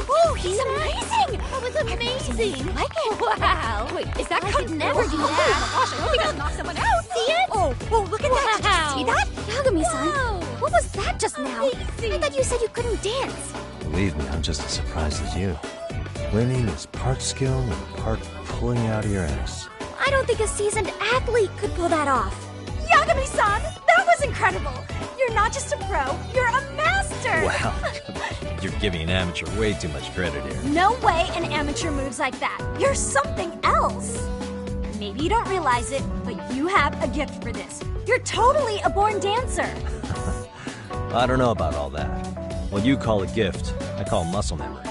Whoa, he's amazing! That was amazing! Like it? Wow! Wait, is that kung fu? Never do that! Oh my gosh, I hope he doesn't knock someone out! See it? Oh, look at that! Did you see that? Yagami-san, what was that just now? Amazing. I thought you said you couldn't dance. Believe me, I'm just as surprised as you. Winning is part skill and part pulling out of your ass. I don't think a seasoned athlete could pull that off. Yagami-san, that was incredible! You're not just a pro, you're a master! Wow, you're giving an amateur way too much credit here. No way an amateur moves like that. You're something else. Maybe you don't realize it, but you have a gift for this. You're totally a born dancer. I don't know about all that. What you call a gift, I call muscle memory.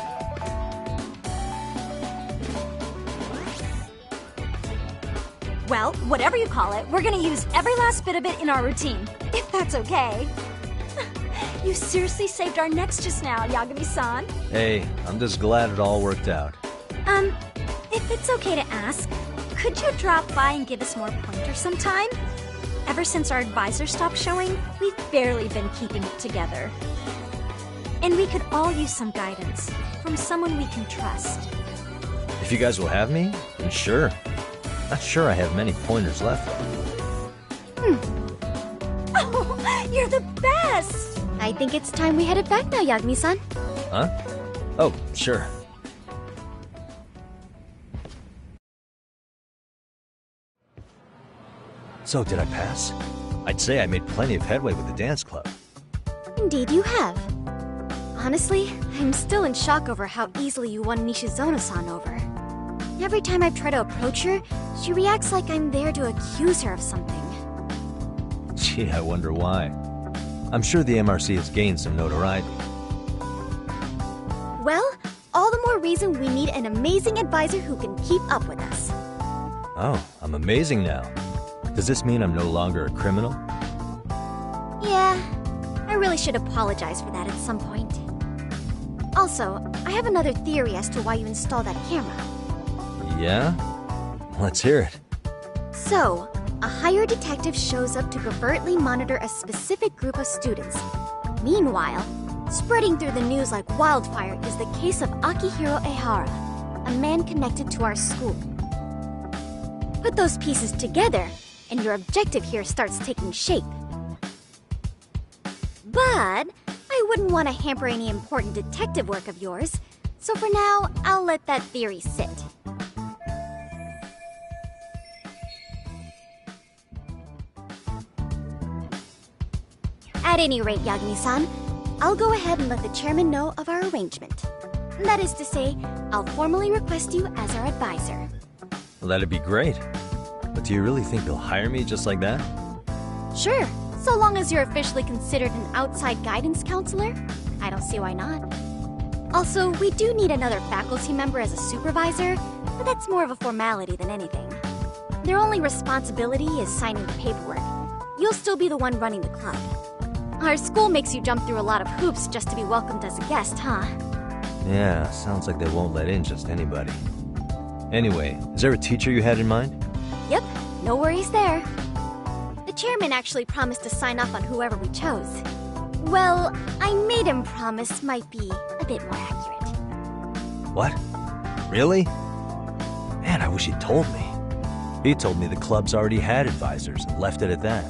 Well, whatever you call it, we're gonna use every last bit of it in our routine, if that's okay. You seriously saved our necks just now, Yagami-san. Hey, I'm just glad it all worked out. If it's okay to ask, could you drop by and give us more pointers sometime? Ever since our advisor stopped showing, we've barely been keeping it together. And we could all use some guidance from someone we can trust. If you guys will have me, then sure. Not sure I have many pointers left. Oh, you're the best! I think it's time we headed back now, Yagami-san. Huh? Oh, sure. So, did I pass? I'd say I made plenty of headway with the dance club. Indeed you have. Honestly, I'm still in shock over how easily you won Nishizono-san over. Every time I try to approach her, she reacts like I'm there to accuse her of something. Gee, I wonder why. I'm sure the MRC has gained some notoriety. Well, all the more reason we need an amazing advisor who can keep up with us. Oh, I'm amazing now. Does this mean I'm no longer a criminal? Yeah, I really should apologize for that at some point. Also, I have another theory as to why you installed that camera. Yeah? Let's hear it. So, a hired detective shows up to covertly monitor a specific group of students. Meanwhile, spreading through the news like wildfire is the case of Akihiro Ehara, a man connected to our school. Put those pieces together, and your objective here starts taking shape. But I wouldn't want to hamper any important detective work of yours, so for now, I'll let that theory sit. At any rate, Yagami-san, I'll go ahead and let the chairman know of our arrangement. That is to say, I'll formally request you as our advisor. Well, that'd be great. But do you really think they'll hire me just like that? Sure, so long as you're officially considered an outside guidance counselor. I don't see why not. Also, we do need another faculty member as a supervisor, but that's more of a formality than anything. Their only responsibility is signing the paperwork. You'll still be the one running the club. Our school makes you jump through a lot of hoops just to be welcomed as a guest, huh? Yeah, sounds like they won't let in just anybody. Anyway, is there a teacher you had in mind? Yep, no worries there. The chairman actually promised to sign off on whoever we chose. Well, I made him promise might be a bit more accurate. What? Really? Man, I wish he'd told me. He told me the club's already had advisors and left it at that.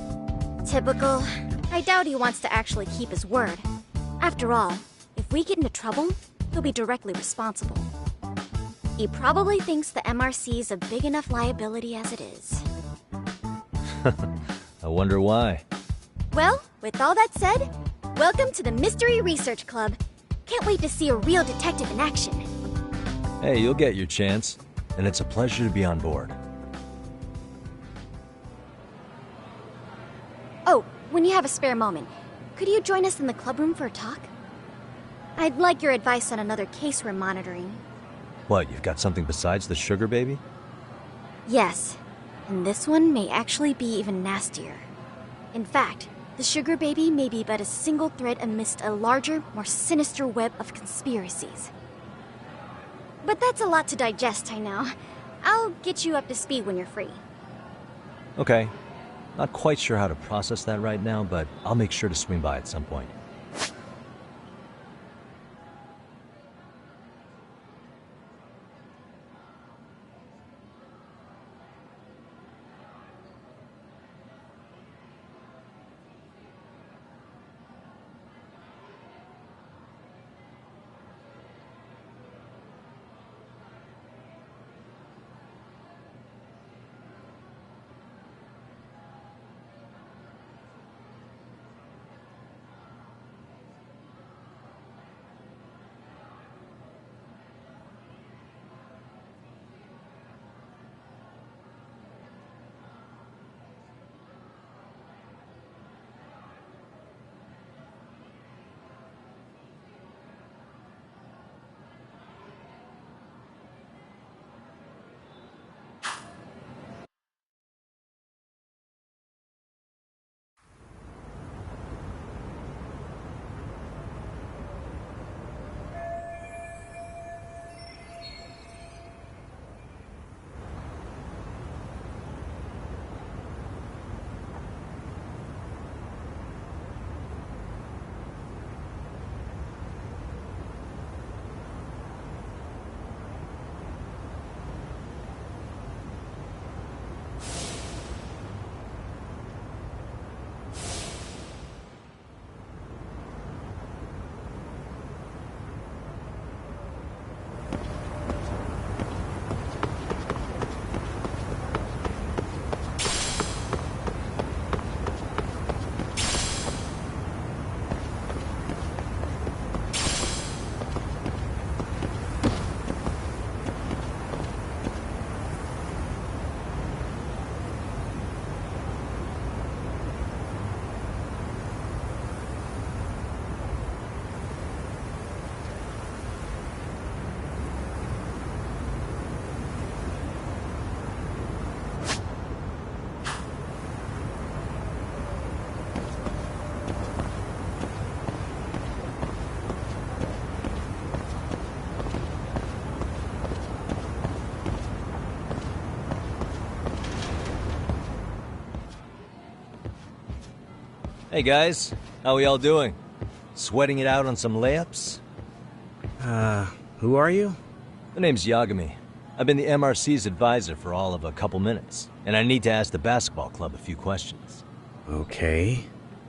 Typical. I doubt he wants to actually keep his word. After all, if we get into trouble, he'll be directly responsible. He probably thinks the MRC is a big enough liability as it is. I wonder why. Well, with all that said, welcome to the Mystery Research Club. Can't wait to see a real detective in action. Hey, you'll get your chance, and it's a pleasure to be on board. Oh, when you have a spare moment, could you join us in the club room for a talk? I'd like your advice on another case we're monitoring. What, you've got something besides the sugar baby? Yes, and this one may actually be even nastier. In fact, the sugar baby may be but a single thread amidst a larger, more sinister web of conspiracies. But that's a lot to digest, I know. I'll get you up to speed when you're free. Okay. Not quite sure how to process that right now, but I'll make sure to swing by at some point. Hey guys, how we all doing? Sweating it out on some layups? Who are you? My name's Yagami. I've been the MRC's advisor for all of a couple minutes, and I need to ask the basketball club a few questions. Okay.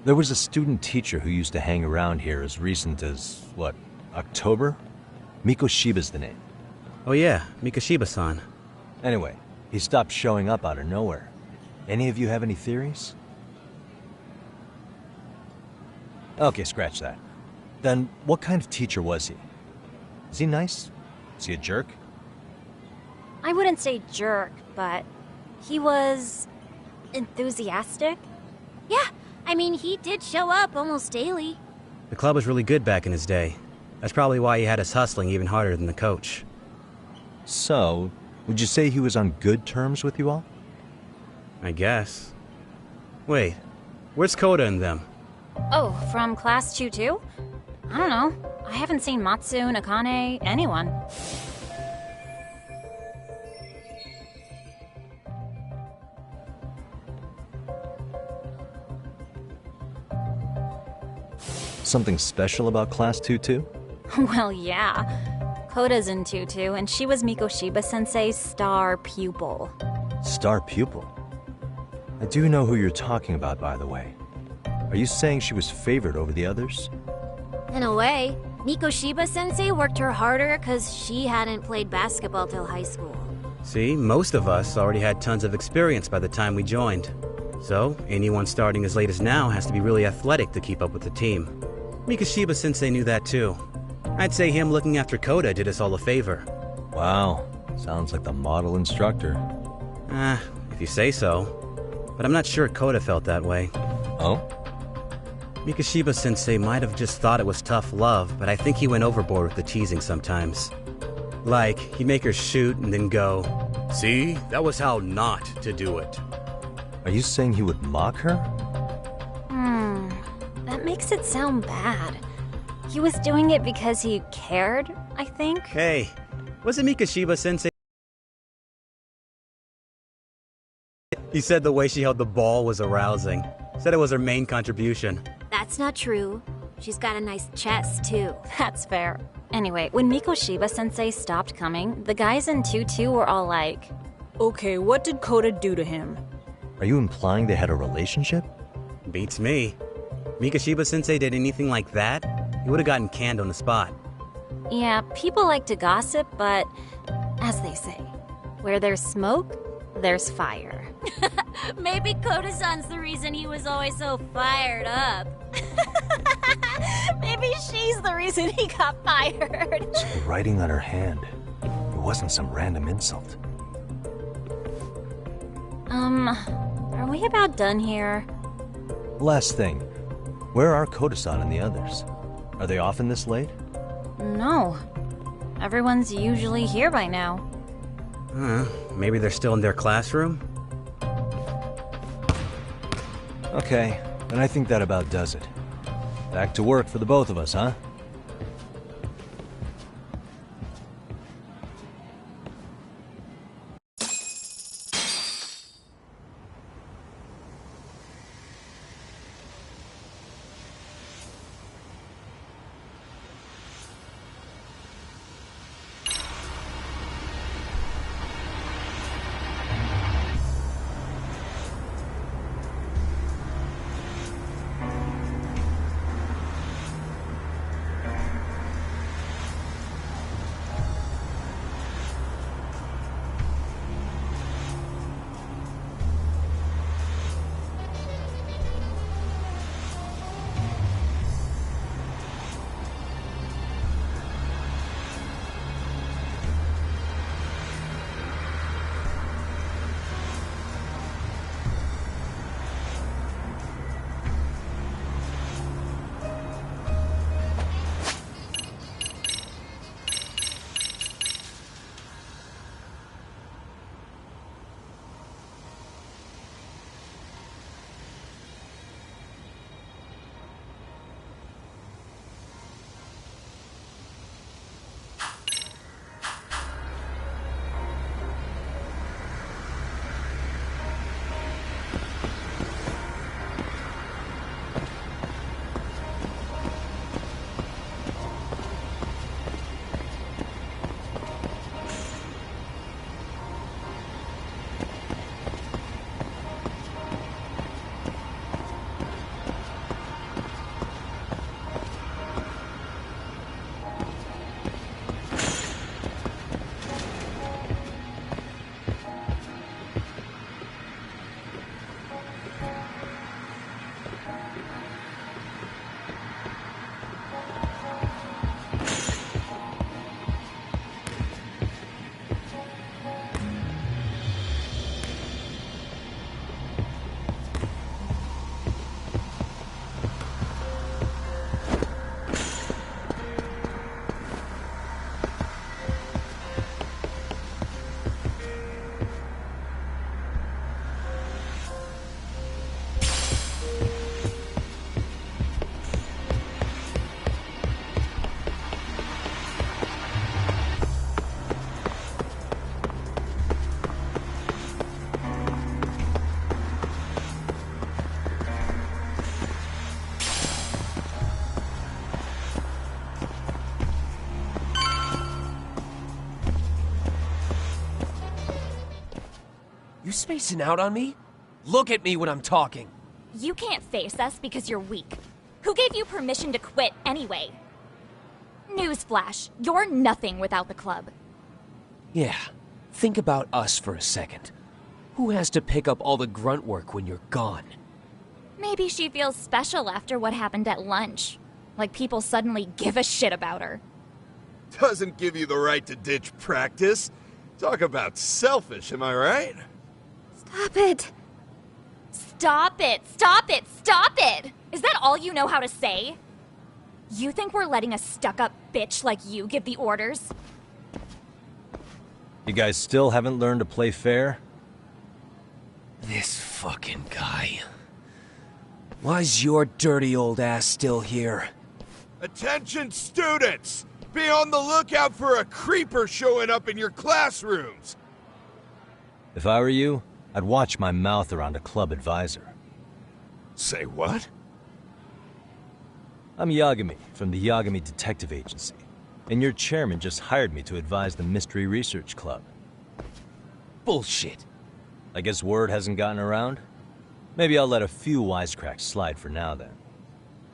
There was a student teacher who used to hang around here as recent as, what, October? Mikoshiba's the name. Oh yeah, Mikoshiba-san. Anyway, he stopped showing up out of nowhere. Any of you have any theories? Okay, scratch that. Then, what kind of teacher was he? Is he nice? Is he a jerk? I wouldn't say jerk, but he was enthusiastic. Yeah, I mean, he did show up almost daily. The club was really good back in his day. That's probably why he had us hustling even harder than the coach. So, would you say he was on good terms with you all? I guess. Wait, where's Koda and them? Oh, from class 2 too? I don't know. I haven't seen Matsu, Nakane, anyone. Something special about Class 2-2? Well, yeah. Koda's in 2-2, and she was Mikoshiba-sensei's star pupil. Star pupil? I do know who you're talking about, by the way. Are you saying she was favored over the others? In a way, Mikoshiba-sensei worked her harder because she hadn't played basketball till high school. See, most of us already had tons of experience by the time we joined. So, anyone starting as late as now has to be really athletic to keep up with the team. Mikoshiba-sensei knew that too. I'd say him looking after Koda did us all a favor. Wow, sounds like the model instructor. If you say so. But I'm not sure Koda felt that way. Oh? Mikoshiba-sensei might have just thought it was tough love, but I think he went overboard with the teasing sometimes. Like, he'd make her shoot and then go, "See, that was how not to do it." Are you saying he would mock her? That makes it sound bad. He was doing it because he cared, I think. Hey, wasn't Mikoshiba-sensei... He said the way she held the ball was arousing. Said it was her main contribution. That's not true. She's got a nice chest, too. That's fair. Anyway, when Mikoshiba-sensei stopped coming, the guys in 2-2 were all like, "Okay, what did Koda do to him?" Are you implying they had a relationship? Beats me. Mikoshiba-sensei did anything like that, he would have gotten canned on the spot. yeah, people like to gossip, but as they say, where there's smoke, there's fire. Maybe Koda-san's the reason he was always so fired up. Maybe she's the reason he got fired. So the writing on her hand, it wasn't some random insult. Are we about done here? Last thing, where are Koda-san and the others? Are they often this late? No. Everyone's usually here by now. Maybe they're still in their classroom? Okay, then I think that about does it. Back to work for the both of us, huh? spacing out on me? Look at me when I'm talking. You can't face us because you're weak. Who gave you permission to quit anyway? Newsflash, you're nothing without the club. Yeah, think about us for a second. Who has to pick up all the grunt work when you're gone? Maybe she feels special after what happened at lunch. Like people suddenly give a shit about her. Doesn't give you the right to ditch practice. Talk about selfish, am I right? Stop it. Stop it! Stop it! Stop it! Is that all you know how to say? You think we're letting a stuck-up bitch like you give the orders? You guys still haven't learned to play fair? This fucking guy. Why's your dirty old ass still here? Attention students! Be on the lookout for a creeper showing up in your classrooms! If I were you, I'd watch my mouth around a club advisor. Say what? I'm Yagami, from the Yagami Detective Agency, and your chairman just hired me to advise the Mystery Research Club. Bullshit. I guess word hasn't gotten around? Maybe I'll let a few wisecracks slide for now then.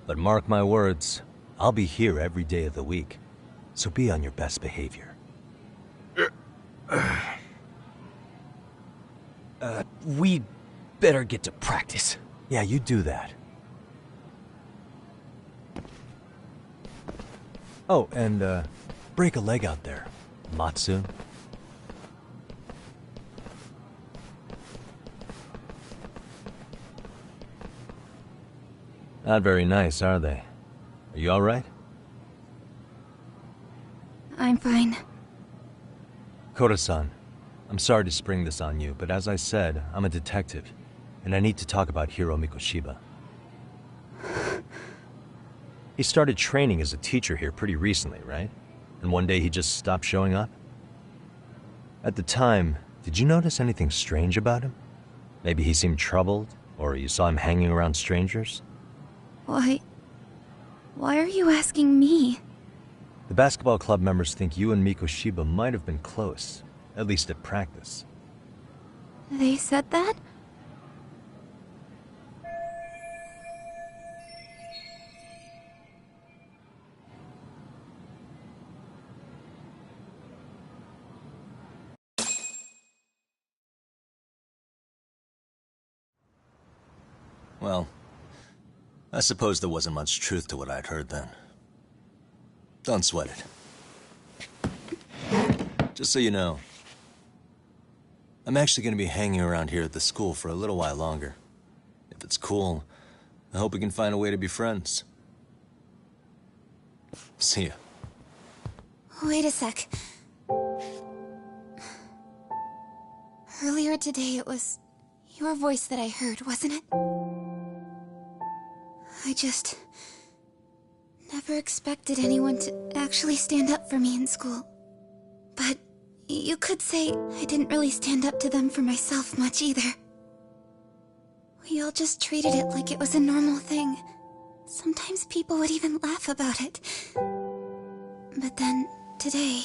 But mark my words, I'll be here every day of the week, so be on your best behavior. We'd better get to practice. Yeah, you do that. Oh, and, break a leg out there, Matsu. Not very nice, are they? Are you alright? I'm fine. Koda-san, I'm sorry to spring this on you, but as I said, I'm a detective, and I need to talk about Hiro Mikoshiba. He started training as a teacher here pretty recently, right? And one day he just stopped showing up? At the time, did you notice anything strange about him? Maybe he seemed troubled, or you saw him hanging around strangers? Why are you asking me? The basketball club members think you and Mikoshiba might have been close, at least at practice. They said that? Well, I suppose there wasn't much truth to what I'd heard then. Don't sweat it. Just so you know, I'm actually going to be hanging around here at the school for a little while longer. If it's cool, I hope we can find a way to be friends. See ya. Wait a sec. Earlier today it was your voice that I heard, wasn't it? I just never expected anyone to actually stand up for me in school. But you could say I didn't really stand up to them for myself much either. We all just treated it like it was a normal thing. Sometimes people would even laugh about it. But then, today,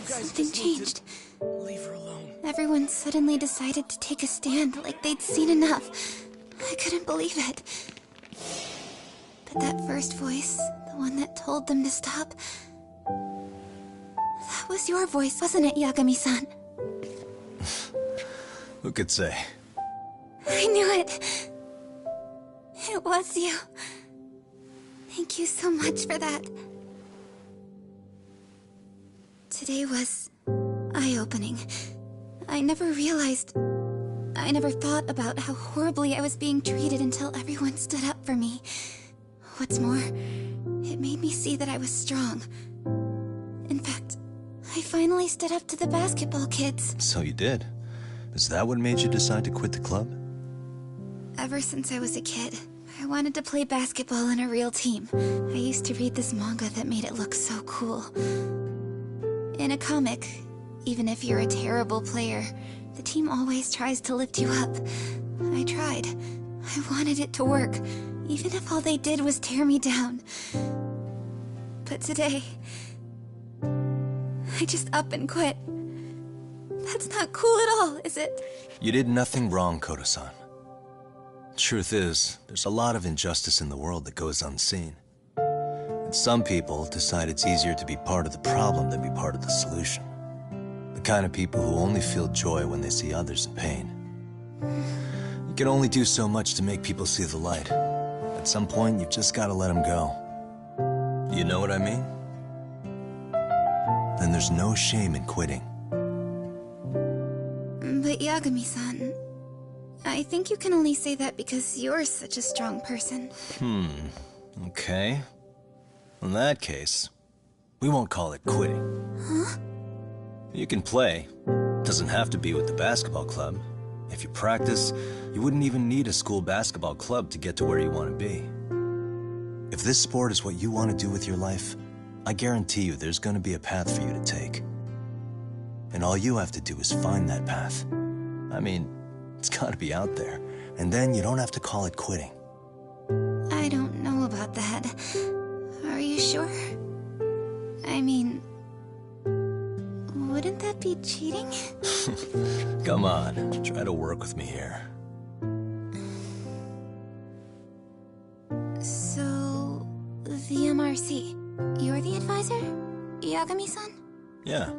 something changed. Leave her alone. Everyone suddenly decided to take a stand like they'd seen enough. I couldn't believe it. But that first voice, the one that told them to stop, that was your voice, wasn't it, Yagami-san? Who could say? I knew it. It was you. Thank you so much for that. Today was eye-opening. I never thought about how horribly I was being treated until everyone stood up for me. What's more, it made me see that I was strong. In fact, I finally stood up to the basketball kids. So you did. Is that what made you decide to quit the club? Ever since I was a kid, I wanted to play basketball in a real team. I used to read this manga that made it look so cool. In a comic, even if you're a terrible player, the team always tries to lift you up. I tried. I wanted it to work, even if all they did was tear me down. But today, I just up and quit. That's not cool at all, is it? You did nothing wrong, Koto-san. Truth is, there's a lot of injustice in the world that goes unseen. And some people decide it's easier to be part of the problem than be part of the solution. The kind of people who only feel joy when they see others in pain. You can only do so much to make people see the light. At some point, you've just gotta let them go. You know what I mean? Then there's no shame in quitting. But Yagami-san, I think you can only say that because you're such a strong person. Okay. In that case, we won't call it quitting. Huh? You can play. Doesn't have to be with the basketball club. If you practice, you wouldn't even need a school basketball club to get to where you want to be. If this sport is what you want to do with your life, I guarantee you there's going to be a path for you to take. And all you have to do is find that path. I mean, it's got to be out there. And then you don't have to call it quitting. I don't know about that. Are you sure? I mean, wouldn't that be cheating? Come on, try to work with me here. So, the MRC, you're the advisor? Yagami-san? Yeah.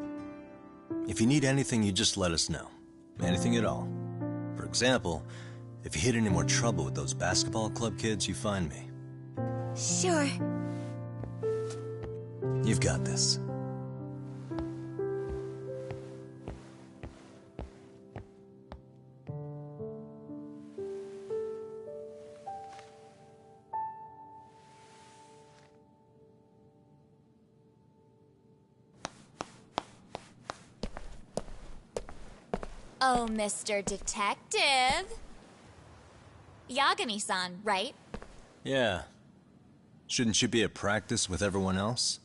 If you need anything, you just let us know. Anything at all. For example, if you hit any more trouble with those basketball club kids, you find me. Sure. You've got this. Oh, Mr. Detective. Yagami-san, right? Yeah. Shouldn't you be at practice with everyone else?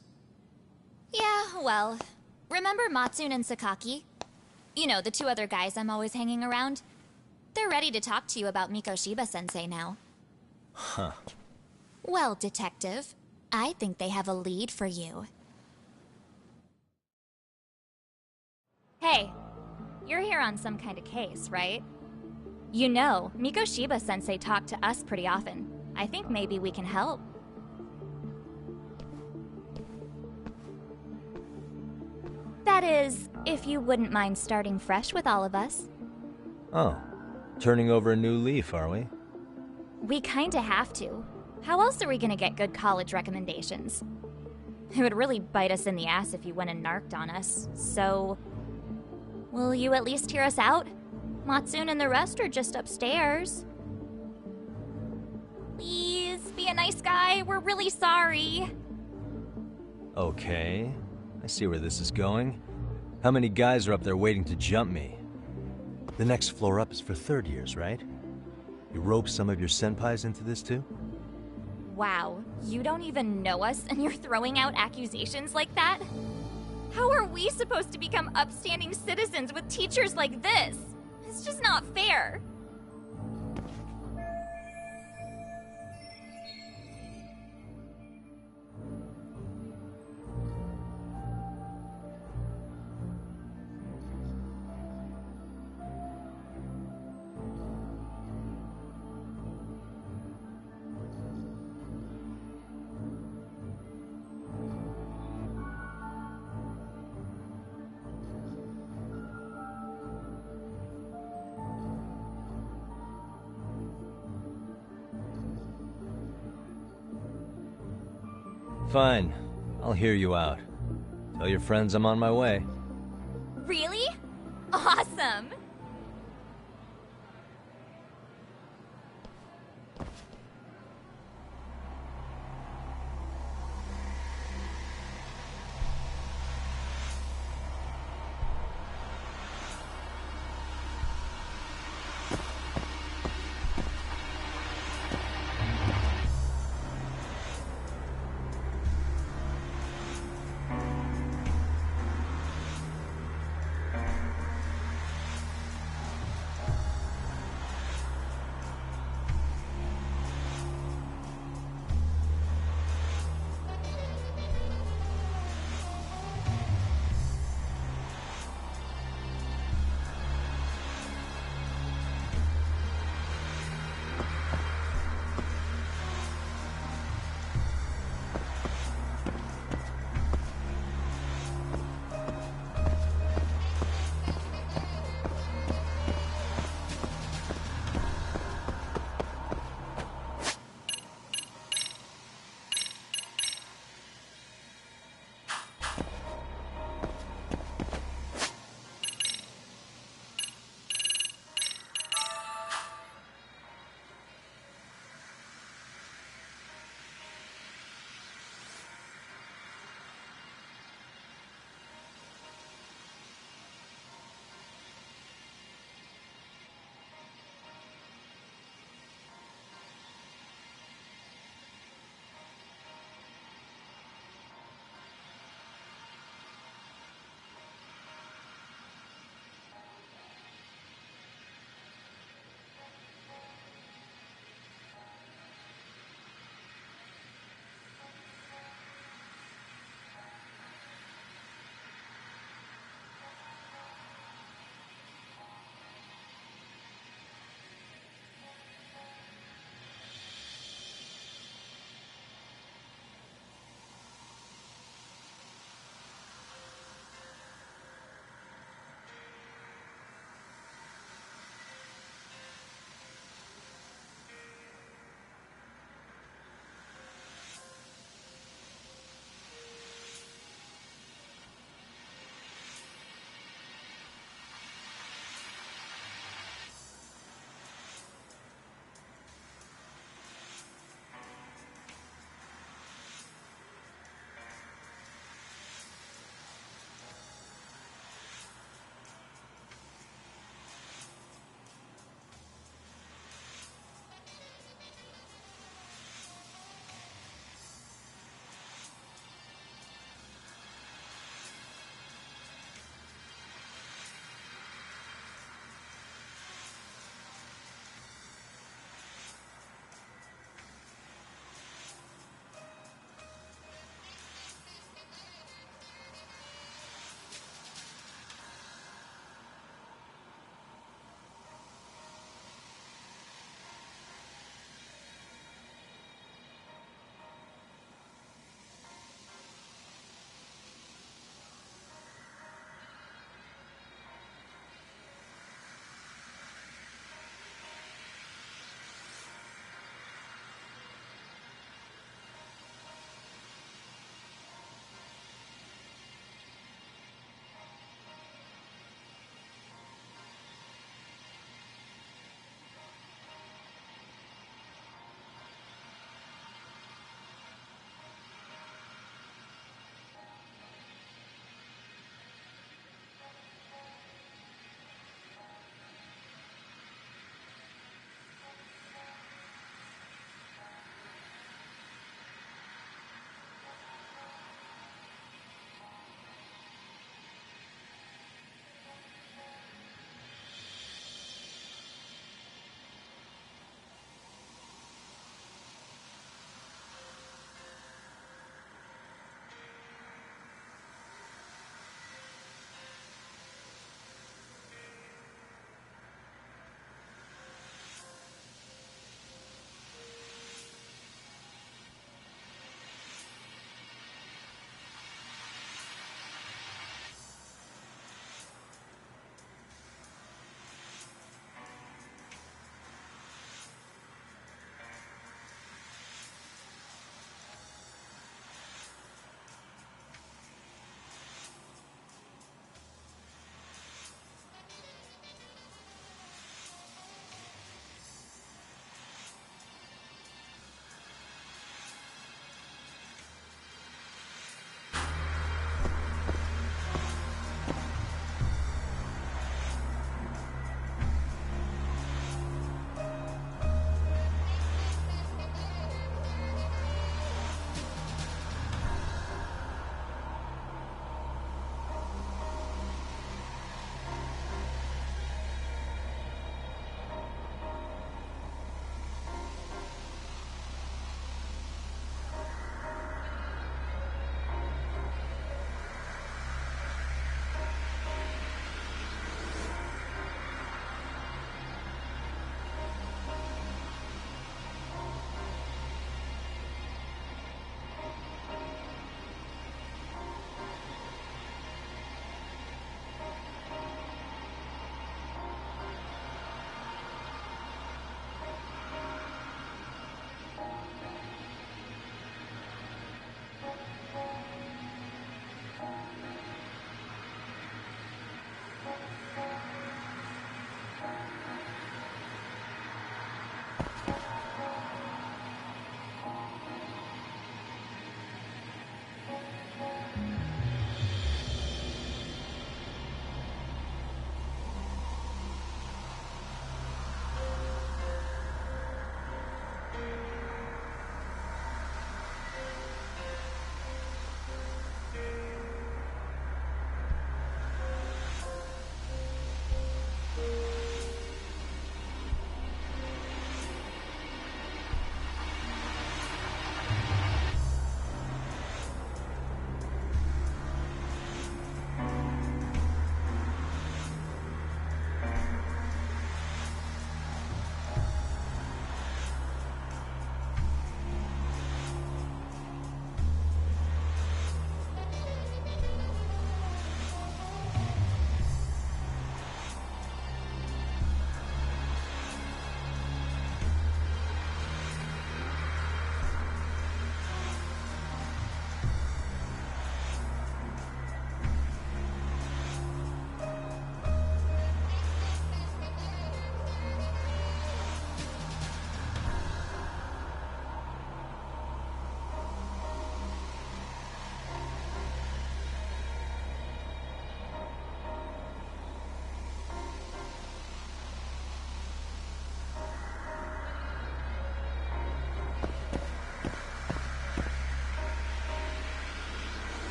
Yeah, well, remember Matsune and Sakaki? You know, the two other guys I'm always hanging around? They're ready to talk to you about Mikoshiba-sensei now. Huh. Well, Detective, I think they have a lead for you. Hey, you're here on some kind of case, right? You know, Mikoshiba-sensei talked to us pretty often. I think maybe we can help. That is, if you wouldn't mind starting fresh with all of us. Oh. Turning over a new leaf, are we? We kinda have to. How else are we gonna get good college recommendations? It would really bite us in the ass if you went and narked on us, so... Will you at least hear us out? Matsune and the rest are just upstairs. Please, be a nice guy. We're really sorry. Okay. I see where this is going. How many guys are up there waiting to jump me? The next floor up is for third years, right? You rope some of your senpais into this too? Wow, you don't even know us and you're throwing out accusations like that? How are we supposed to become upstanding citizens with teachers like this? It's just not fair. Fine. I'll hear you out. Tell your friends I'm on my way. Really? Awesome!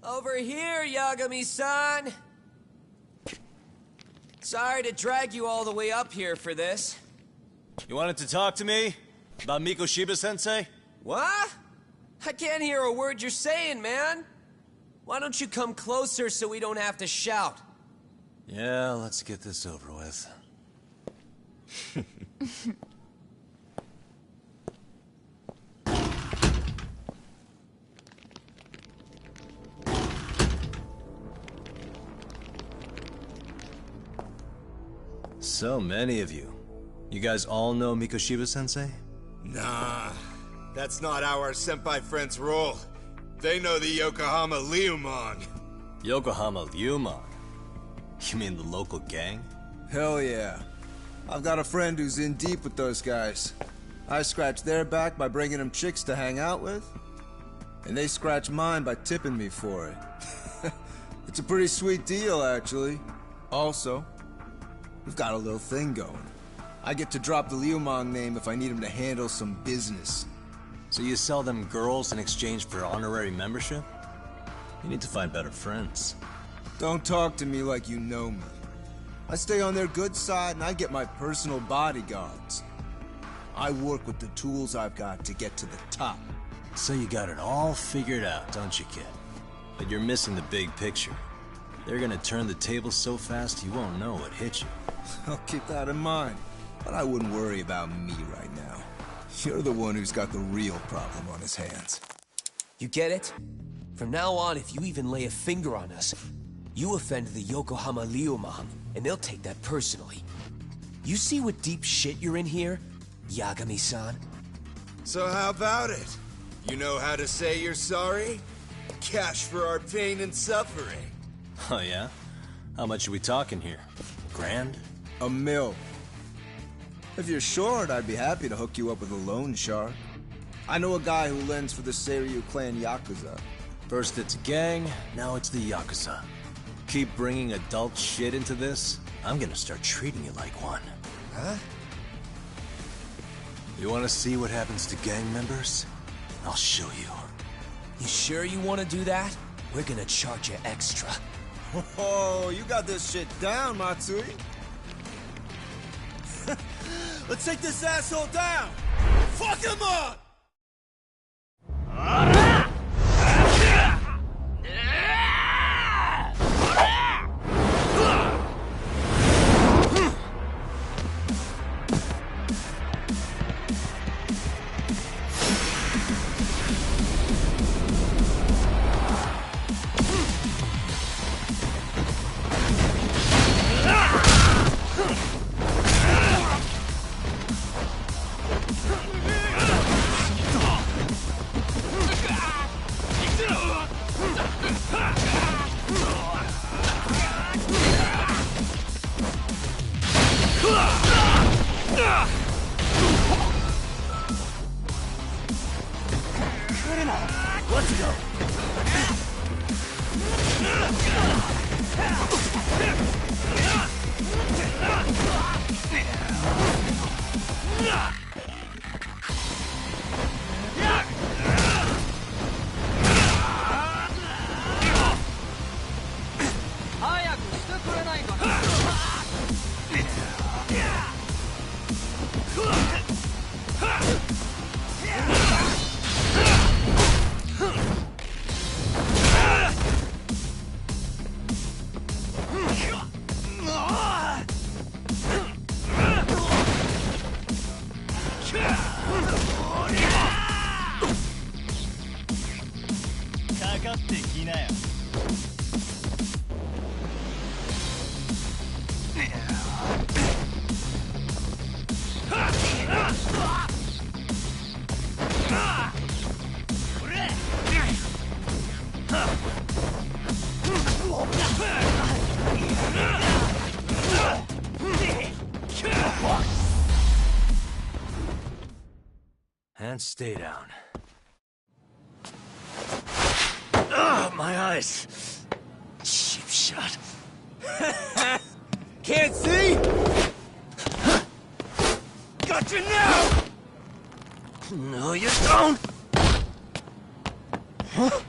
Over here, Yagami-san! Sorry to drag you all the way up here for this. You wanted to talk to me? About Mikoshiba-sensei? What? I can't hear a word you're saying, man. Why don't you come closer so we don't have to shout? Yeah, let's get this over with. So many of you. You guys all know Mikoshiba-sensei? Nah, that's not how our senpai friends roll. They know the Yokohama Liumon. Yokohama Liumon? You mean the local gang? Hell yeah. I've got a friend who's in deep with those guys. I scratch their back by bringing them chicks to hang out with, and they scratch mine by tipping me for it. It's a pretty sweet deal, actually. Also, we've got a little thing going. I get to drop the Liumon name if I need him to handle some business. So you sell them girls in exchange for honorary membership? You need to find better friends. Don't talk to me like you know me. I stay on their good side and I get my personal bodyguards. I work with the tools I've got to get to the top. So you got it all figured out, don't you, kid? But you're missing the big picture. They're gonna turn the tables so fast you won't know what hit you. I'll keep that in mind. But I wouldn't worry about me right now. You're the one who's got the real problem on his hands. You get it? From now on, if you even lay a finger on us, you offend the Yokohama Liumon, and they'll take that personally. You see what deep shit you're in here, Yagami-san? So how about it? You know how to say you're sorry? Cash for our pain and suffering. Oh yeah? How much are we talking here? Grand? $1 million. If you're short, I'd be happy to hook you up with a loan shark. I know a guy who lends for the Seiryu clan Yakuza. First it's a gang, now it's the Yakuza. Keep bringing adult shit into this, I'm gonna start treating you like one. Huh? You wanna see what happens to gang members? I'll show you. You sure you want to do that? We're gonna charge you extra. Oh, you got this shit down, Matsui. Let's take this asshole down! Fuck him up! Let's go. And stay down. Ugh, my eyes. Cheap shot. Can't see? Got you now! No, you don't! Huh?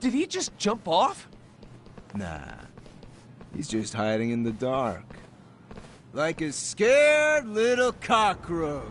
Did he just jump off? Nah. He's just hiding in the dark. Like a scared little cockroach.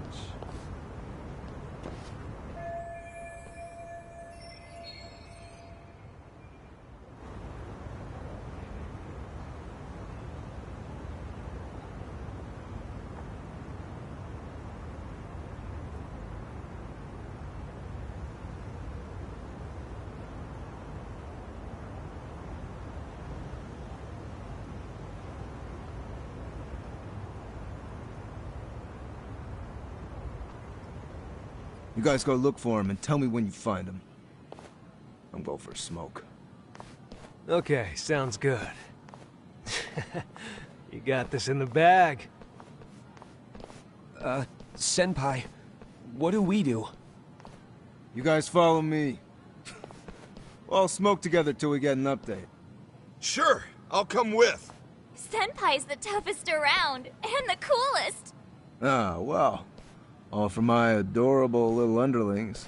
You guys go look for him and tell me when you find him. I'm going for a smoke. Okay, sounds good. You got this in the bag. Senpai, what do we do? You guys follow me. We'll all smoke together till we get an update. Sure, I'll come with. Senpai's the toughest around, and the coolest. Ah, well. All for my adorable little underlings.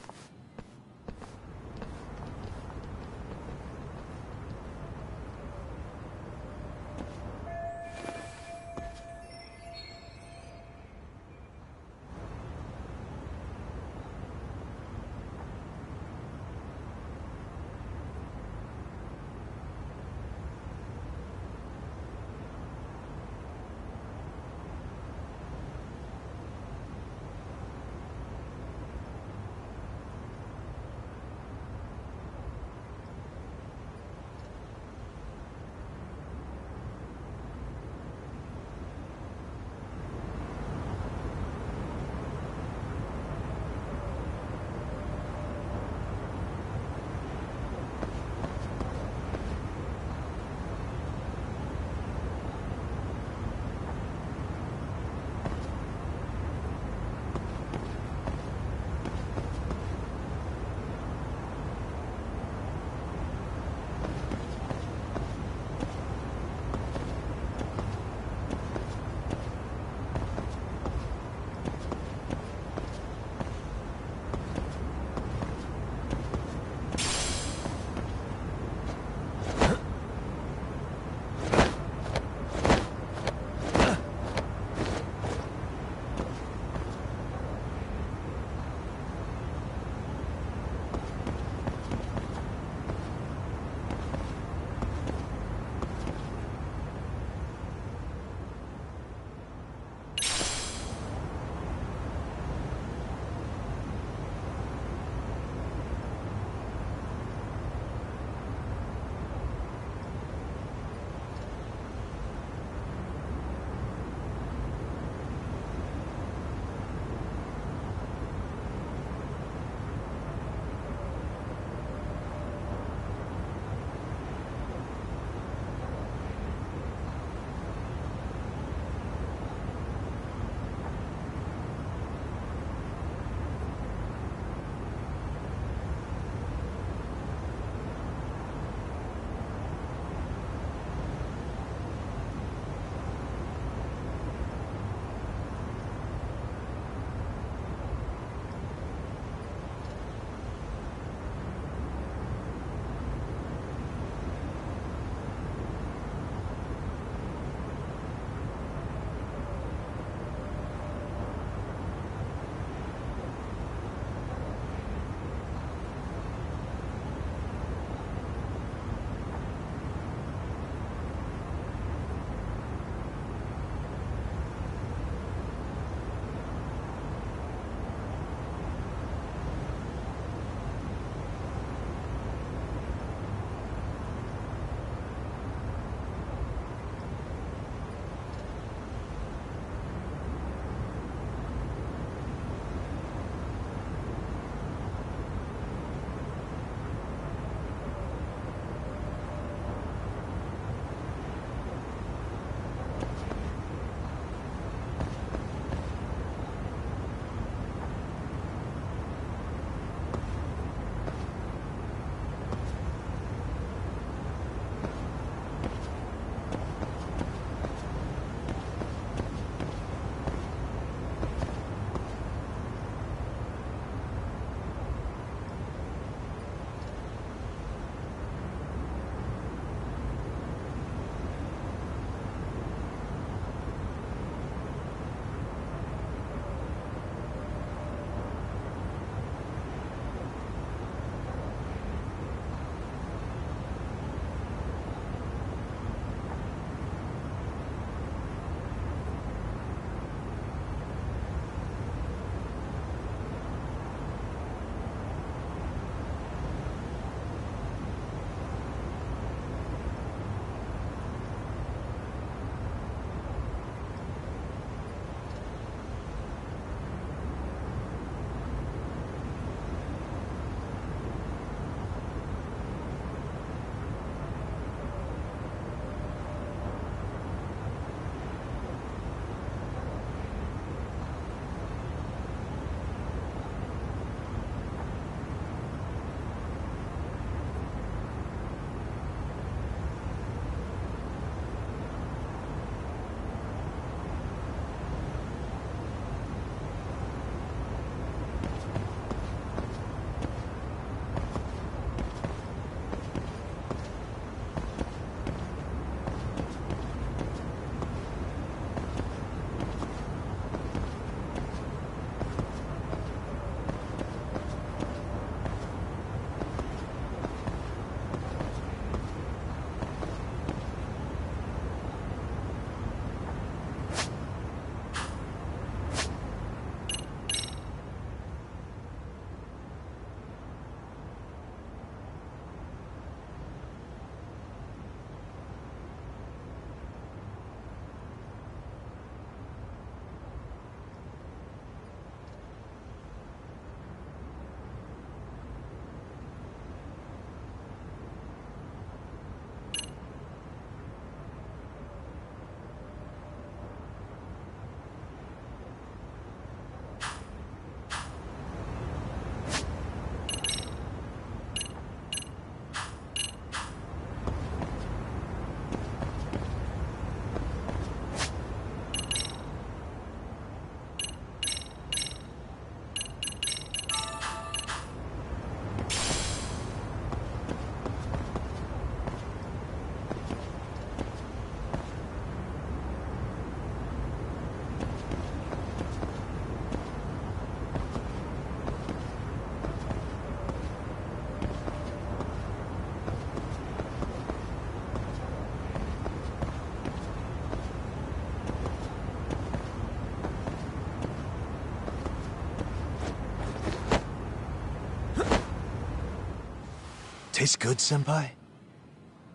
place good, Senpai?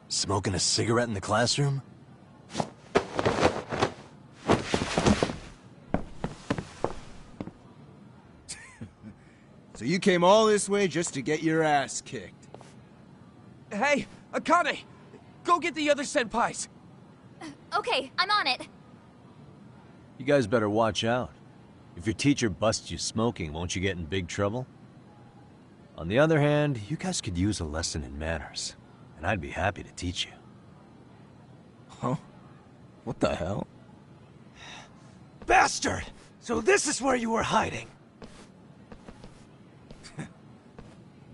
Smoking a cigarette in the classroom? So you came all this way just to get your ass kicked? Hey, Akane! Go get the other senpais! Okay, I'm on it. You guys better watch out. If your teacher busts you smoking, won't you get in big trouble? On the other hand, you guys could use a lesson in manners, and I'd be happy to teach you. Huh? What the hell? Bastard! So this is where you were hiding.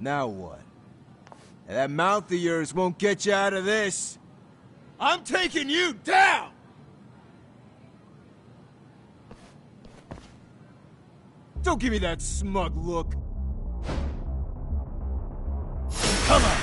Now what? That mouth of yours won't get you out of this. I'm taking you down! Don't give me that smug look. Come on!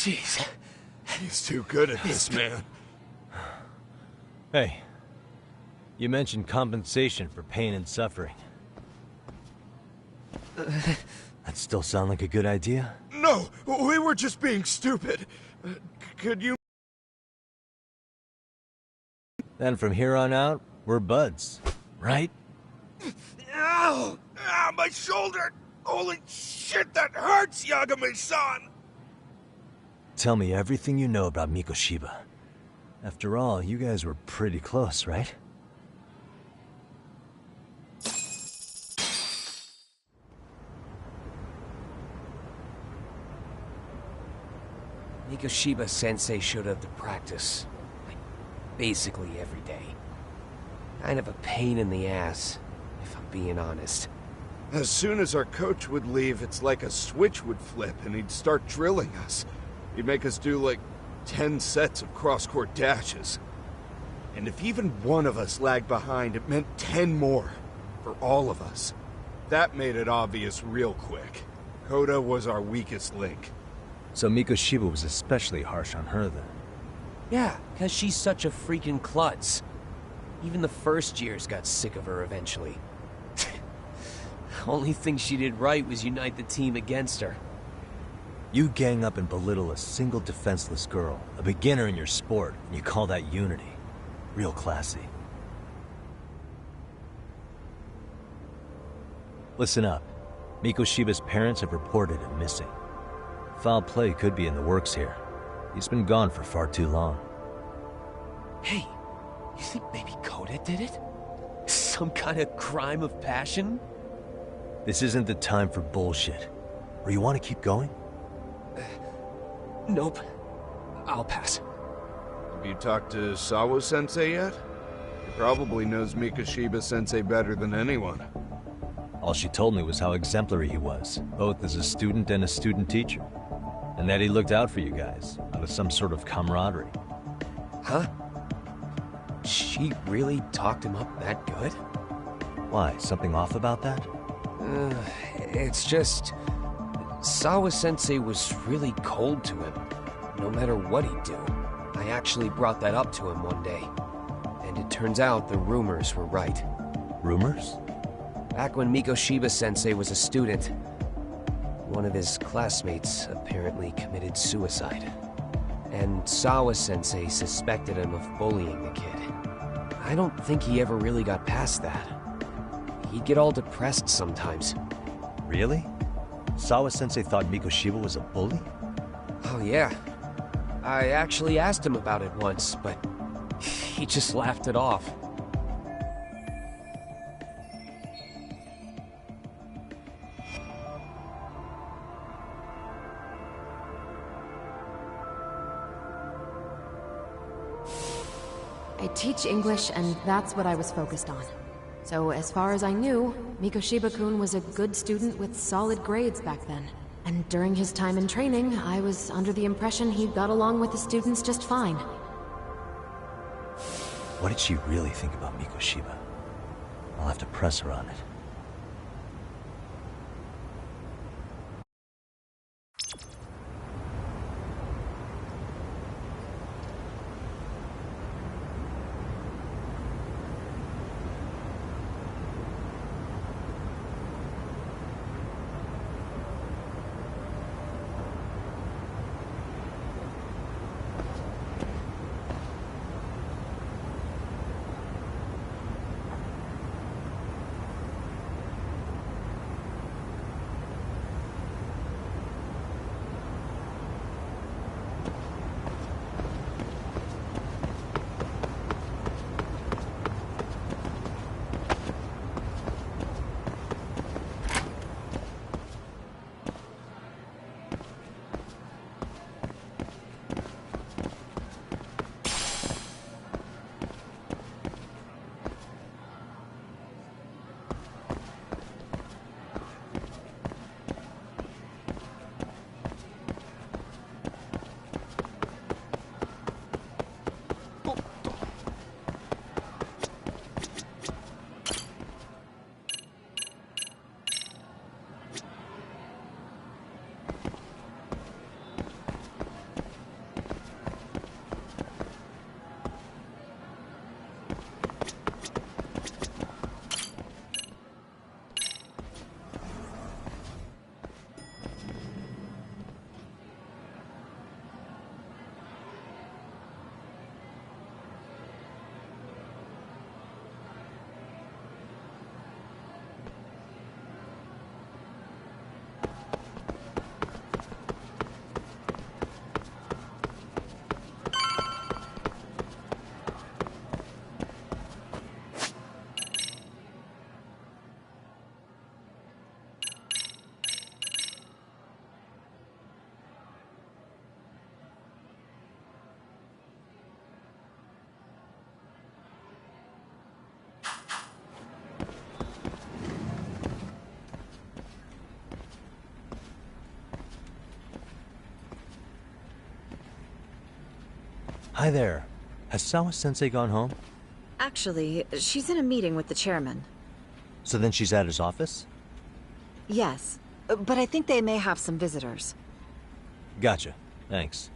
Jeez. He's too good at this, man. Hey, you mentioned compensation for pain and suffering. That still sound like a good idea? No, we were just being stupid. Could you... Then from here on out, we're buds, right? Ow! Ah, my shoulder! Holy shit, that hurts, Yagami-san! Tell me everything you know about Mikoshiba. After all, you guys were pretty close, right? Mikoshiba-sensei showed up to practice, like, basically every day. Kind of a pain in the ass, if I'm being honest. As soon as our coach would leave, it's like a switch would flip and he'd start drilling us. He'd make us do like 10 sets of cross-court dashes. And if even one of us lagged behind, it meant 10 more. For all of us. That made it obvious real quick. Koda was our weakest link. So Mikoshiba was especially harsh on her then? Yeah, because she's such a freaking klutz. Even the first years got sick of her eventually. Only thing she did right was unite the team against her. You gang up and belittle a single defenseless girl, a beginner in your sport, and you call that unity. Real classy. Listen up. Mikoshiba's parents have reported him missing. Foul play could be in the works here. He's been gone for far too long. Hey, you think maybe Koda did it? Some kind of crime of passion? This isn't the time for bullshit. Or you want to keep going? Nope. I'll pass. Have you talked to Sawa-sensei yet? He probably knows Mikoshiba-sensei better than anyone. All she told me was how exemplary he was, both as a student and a student teacher. And that he looked out for you guys, out of some sort of camaraderie. Huh? She really talked him up that good? Why, something off about that? It's just... Sawa-sensei was really cold to him, no matter what he'd do. I actually brought that up to him one day. And it turns out the rumors were right. Rumors? Back when Mikoshiba-sensei was a student, one of his classmates apparently committed suicide. And Sawa-sensei suspected him of bullying the kid. I don't think he ever really got past that. He'd get all depressed sometimes. Really? Sawa-sensei thought Mikoshiba was a bully? Oh yeah. I actually asked him about it once, but he just laughed it off. I teach English, and that's what I was focused on. So as far as I knew, Mikoshiba-kun was a good student with solid grades back then. And during his time in training, I was under the impression he got along with the students just fine. What did she really think about Mikoshiba? I'll have to press her on it. Hi there. Has Sawa-sensei gone home? Actually, she's in a meeting with the chairman. So then she's at his office? Yes, but I think they may have some visitors. Gotcha. Thanks.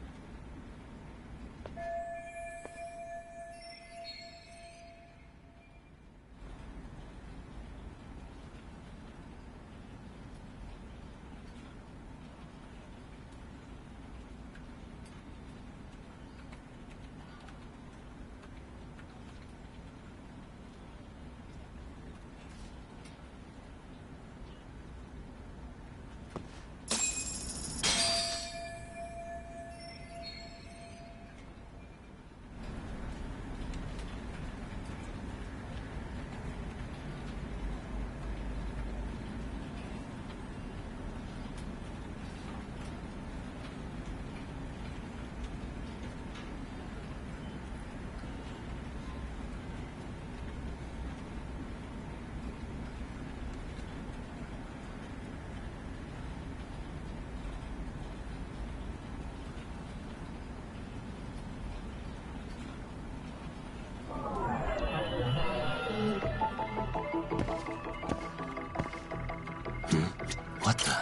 What the?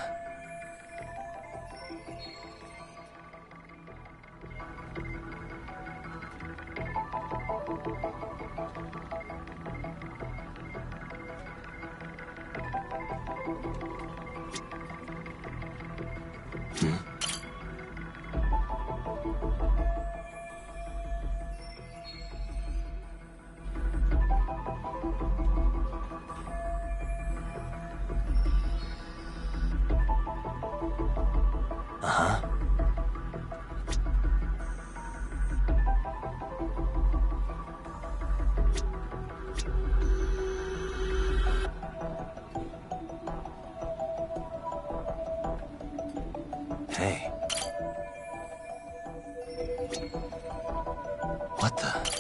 Hey. What the?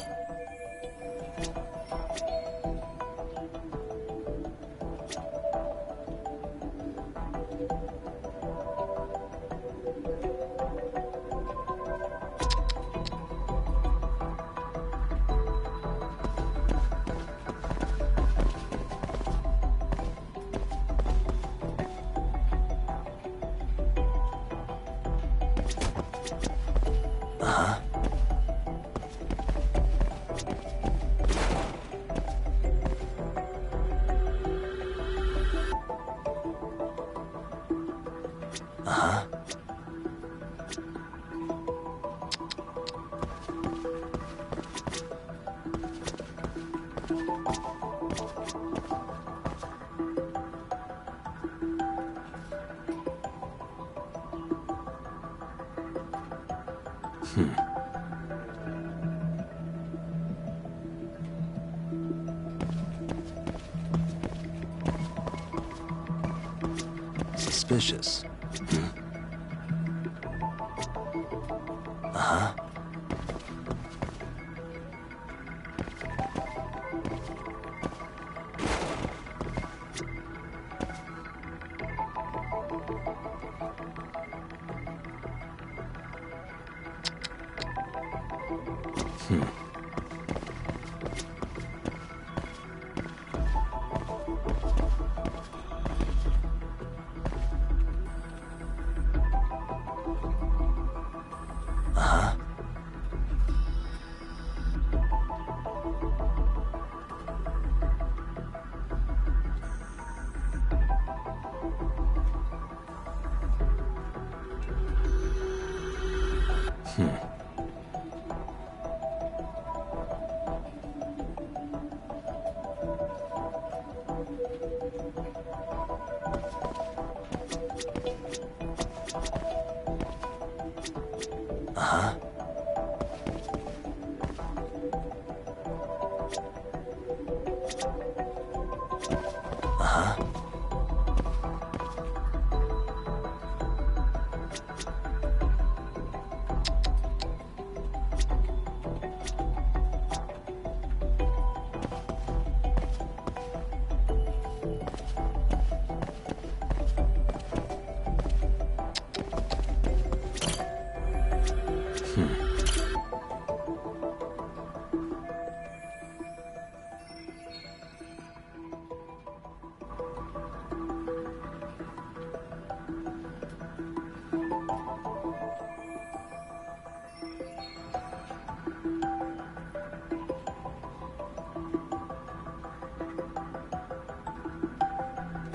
Suspicious.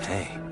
Hey.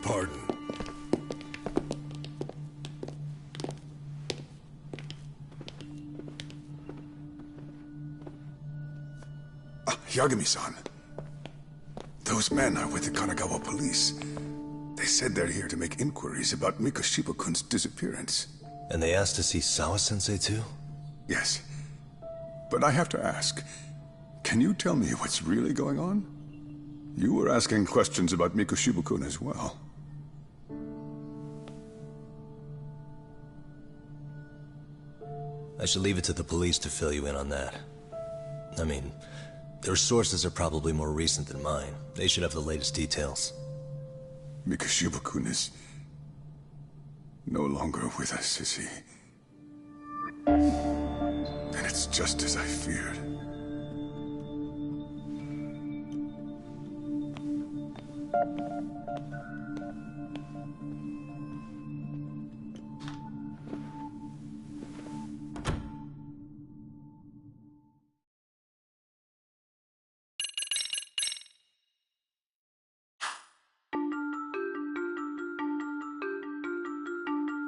Pardon. Yagami-san. Those men are with the Kanagawa police. They said they're here to make inquiries about Mikoshiba-kun's disappearance. And they asked to see Sawa-sensei too? Yes. But I have to ask, can you tell me what's really going on? You were asking questions about Mikoshiba-kun as well. I should leave it to the police to fill you in on that. I mean, their sources are probably more recent than mine. They should have the latest details. Mikoshiba-kun is no longer with us, is he? Then it's just as I feared.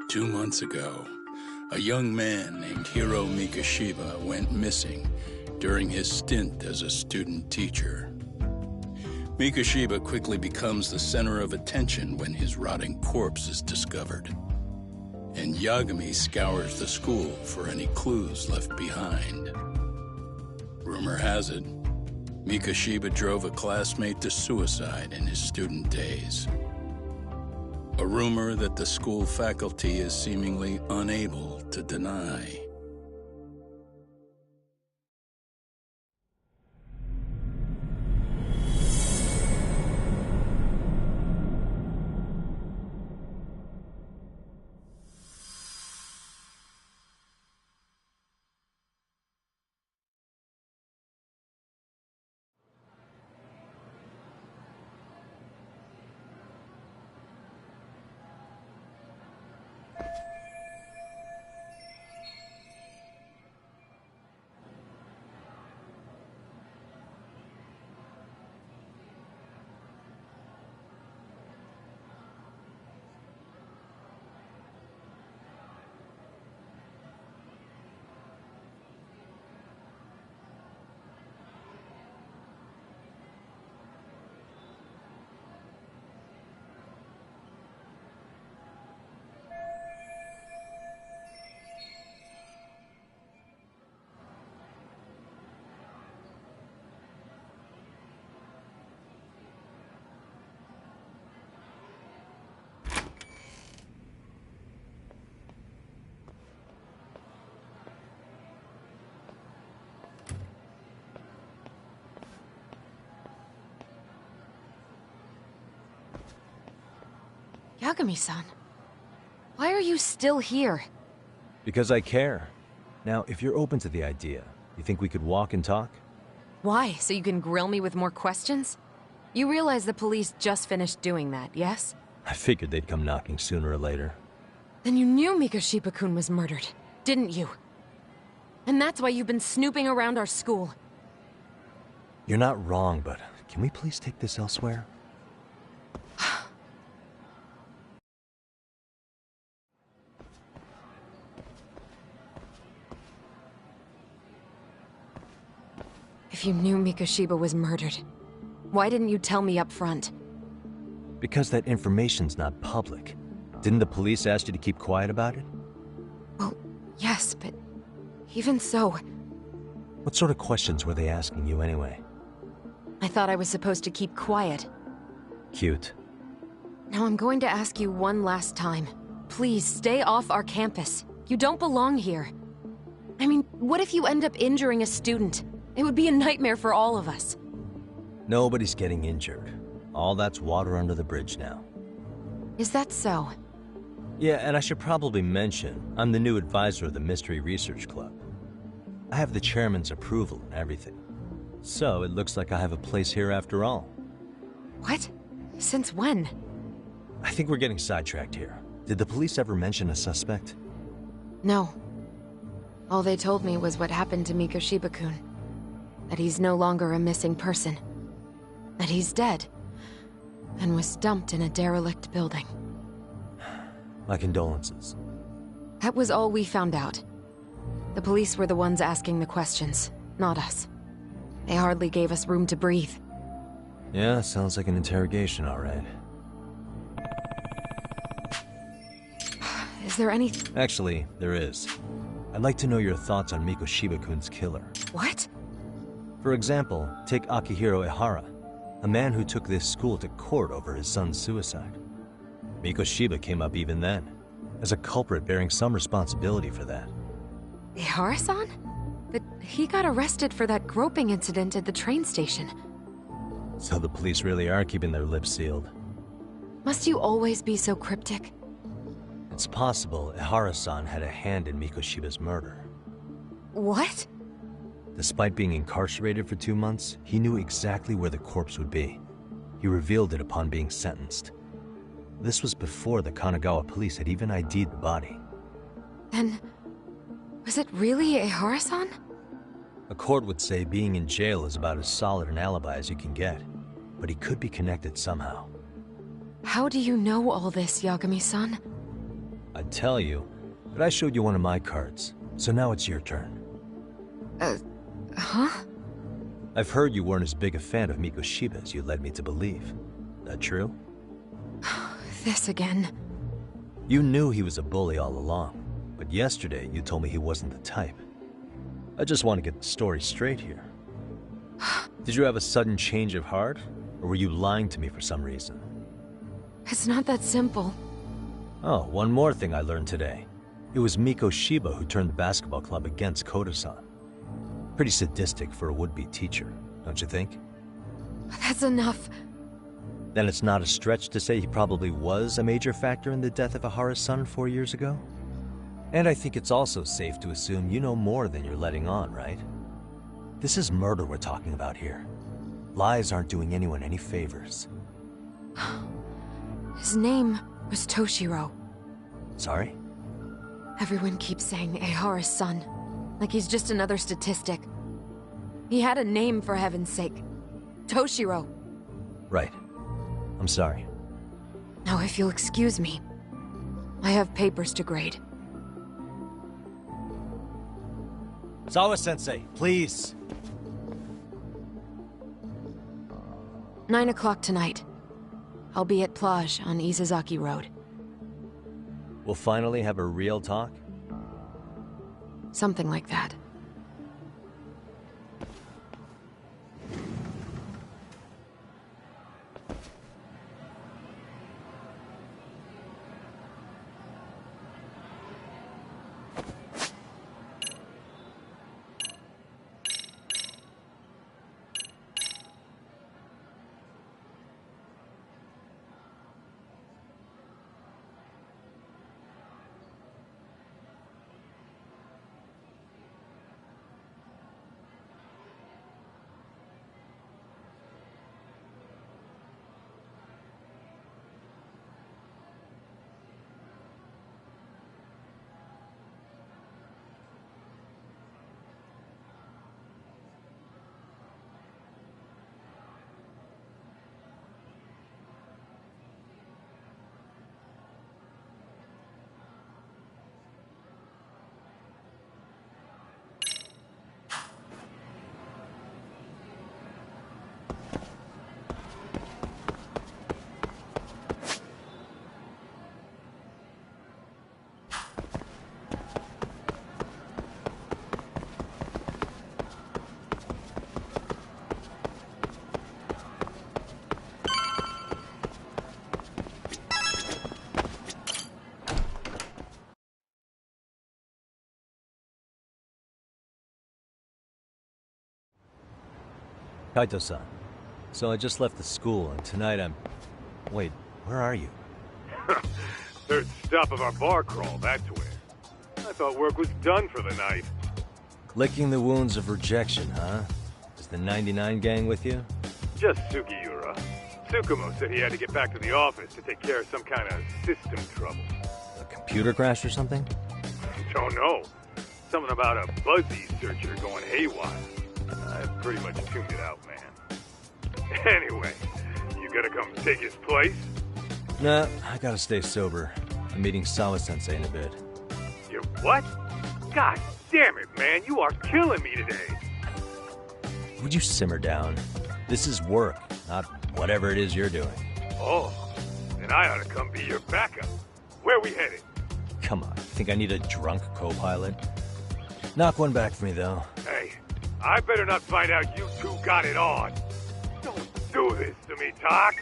Two months ago, a young man named Hiro Mikoshiba went missing during his stint as a student teacher. Mikoshiba quickly becomes the center of attention when his rotting corpse is discovered. And Yagami scours the school for any clues left behind. Rumor has it, Mikoshiba drove a classmate to suicide in his student days. A rumor that the school faculty is seemingly unable to deny. Yagami-san, why are you still here? Because I care. Now, if you're open to the idea, you think we could walk and talk? Why? So you can grill me with more questions? You realize the police just finished doing that, yes? I figured they'd come knocking sooner or later. Then you knew Mikoshiba-kun was murdered, didn't you? And that's why you've been snooping around our school. You're not wrong, but can we please take this elsewhere? If you knew Mikoshiba was murdered, why didn't you tell me up front? Because that information's not public. Didn't the police ask you to keep quiet about it? Well, yes, but even so... What sort of questions were they asking you anyway? I thought I was supposed to keep quiet. Cute. Now I'm going to ask you one last time. Please, stay off our campus. You don't belong here. I mean, what if you end up injuring a student? It would be a nightmare for all of us. Nobody's getting injured. All that's water under the bridge now. Is that so? Yeah, and I should probably mention, I'm the new advisor of the Mystery Research Club. I have the chairman's approval and everything. So it looks like I have a place here after all. What? Since when? I think we're getting sidetracked here. Did the police ever mention a suspect? No. All they told me was what happened to Mikoshiba-kun. That he's no longer a missing person. That he's dead. And was dumped in a derelict building. My condolences. That was all we found out. The police were the ones asking the questions, not us. They hardly gave us room to breathe. Yeah, sounds like an interrogation, all right. Is there any... Actually, there is. I'd like to know your thoughts on Mikoshiba-kun's killer. What? For example, take Akihiro Ihara, a man who took this school to court over his son's suicide. Mikoshiba came up even then, as a culprit bearing some responsibility for that. Ihara-san? But he got arrested for that groping incident at the train station. So the police really are keeping their lips sealed. Must you always be so cryptic? It's possible Ihara-san had a hand in Mikoshiba's murder. What? Despite being incarcerated for 2 months, he knew exactly where the corpse would be. He revealed it upon being sentenced. This was before the Kanagawa police had even ID'd the body. Then... was it really Ihara-san? A court would say being in jail is about as solid an alibi as you can get, but he could be connected somehow. How do you know all this, Yagami-san? I'd tell you, but I showed you one of my cards, so now it's your turn. Huh? I've heard you weren't as big a fan of Mikoshiba as you led me to believe. That true? This again. You knew he was a bully all along, but yesterday you told me he wasn't the type. I just want to get the story straight here. Did you have a sudden change of heart, or were you lying to me for some reason? It's not that simple. Oh, one more thing I learned today. It was Mikoshiba who turned the basketball club against Koda-san. Pretty sadistic for a would-be teacher, don't you think? That's enough. Then it's not a stretch to say he probably was a major factor in the death of Ihara's son 4 years ago? And I think it's also safe to assume you know more than you're letting on, right? This is murder we're talking about here. Lies aren't doing anyone any favors. His name was Toshiro. Sorry? Everyone keeps saying Ihara's son, like he's just another statistic. He had a name, for heaven's sake. Toshiro. Right. I'm sorry. Now, if you'll excuse me, I have papers to grade. Sawa-sensei, please. 9 o'clock tonight. I'll be at Plage on Isazaki Road. We'll finally have a real talk? Something like that. Kaito-san. So I just left the school, and tonight I'm... Wait, where are you? Third stop of our bar crawl, that's where. I thought work was done for the night. Licking the wounds of rejection, huh? Is the 99 gang with you? Just Sugiura. Tsukumo said he had to get back to the office to take care of some kind of system trouble. A computer crash or something? Don't know. Something about a Buzzy searcher going haywire. I've pretty much tuned it out, man. Anyway, you gonna come take his place? Nah, I gotta stay sober. I'm meeting Sawa-sensei in a bit. You what? God damn it, man, you are killing me today. Would you simmer down? This is work, not whatever it is you're doing. Oh, then I ought to come be your backup. Where we headed? Come on, think I need a drunk co-pilot? Knock one back for me, though. Hey, I better not find out you two got it on. Don't do this to me, Talk.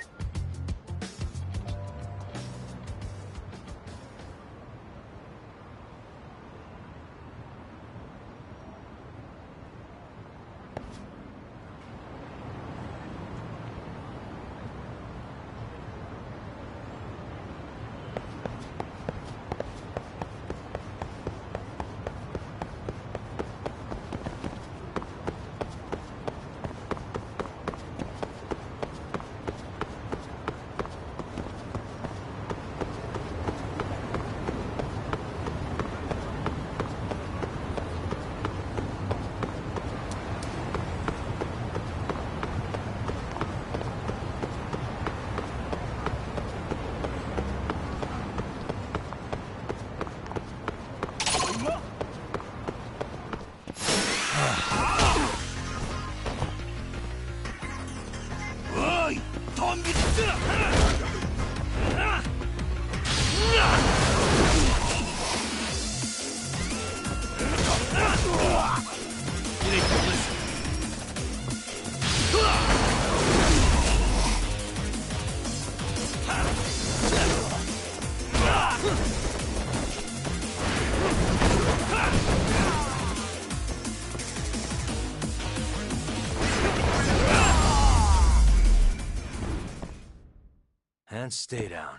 And stay down.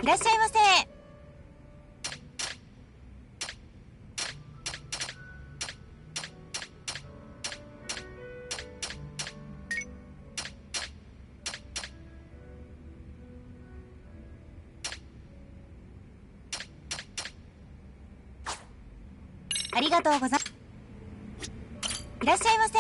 いらっしゃいませ。ありがとうございます。いらっしゃいませ。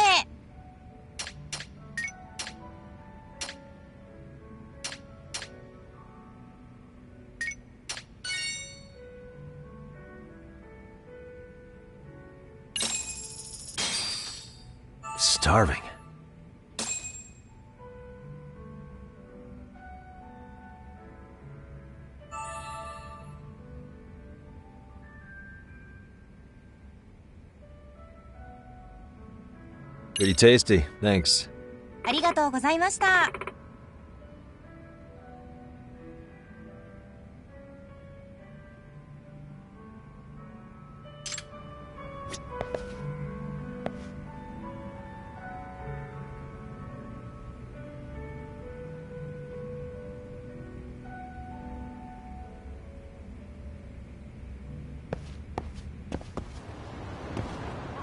Starving. Pretty tasty, thanks. ありがとうございました。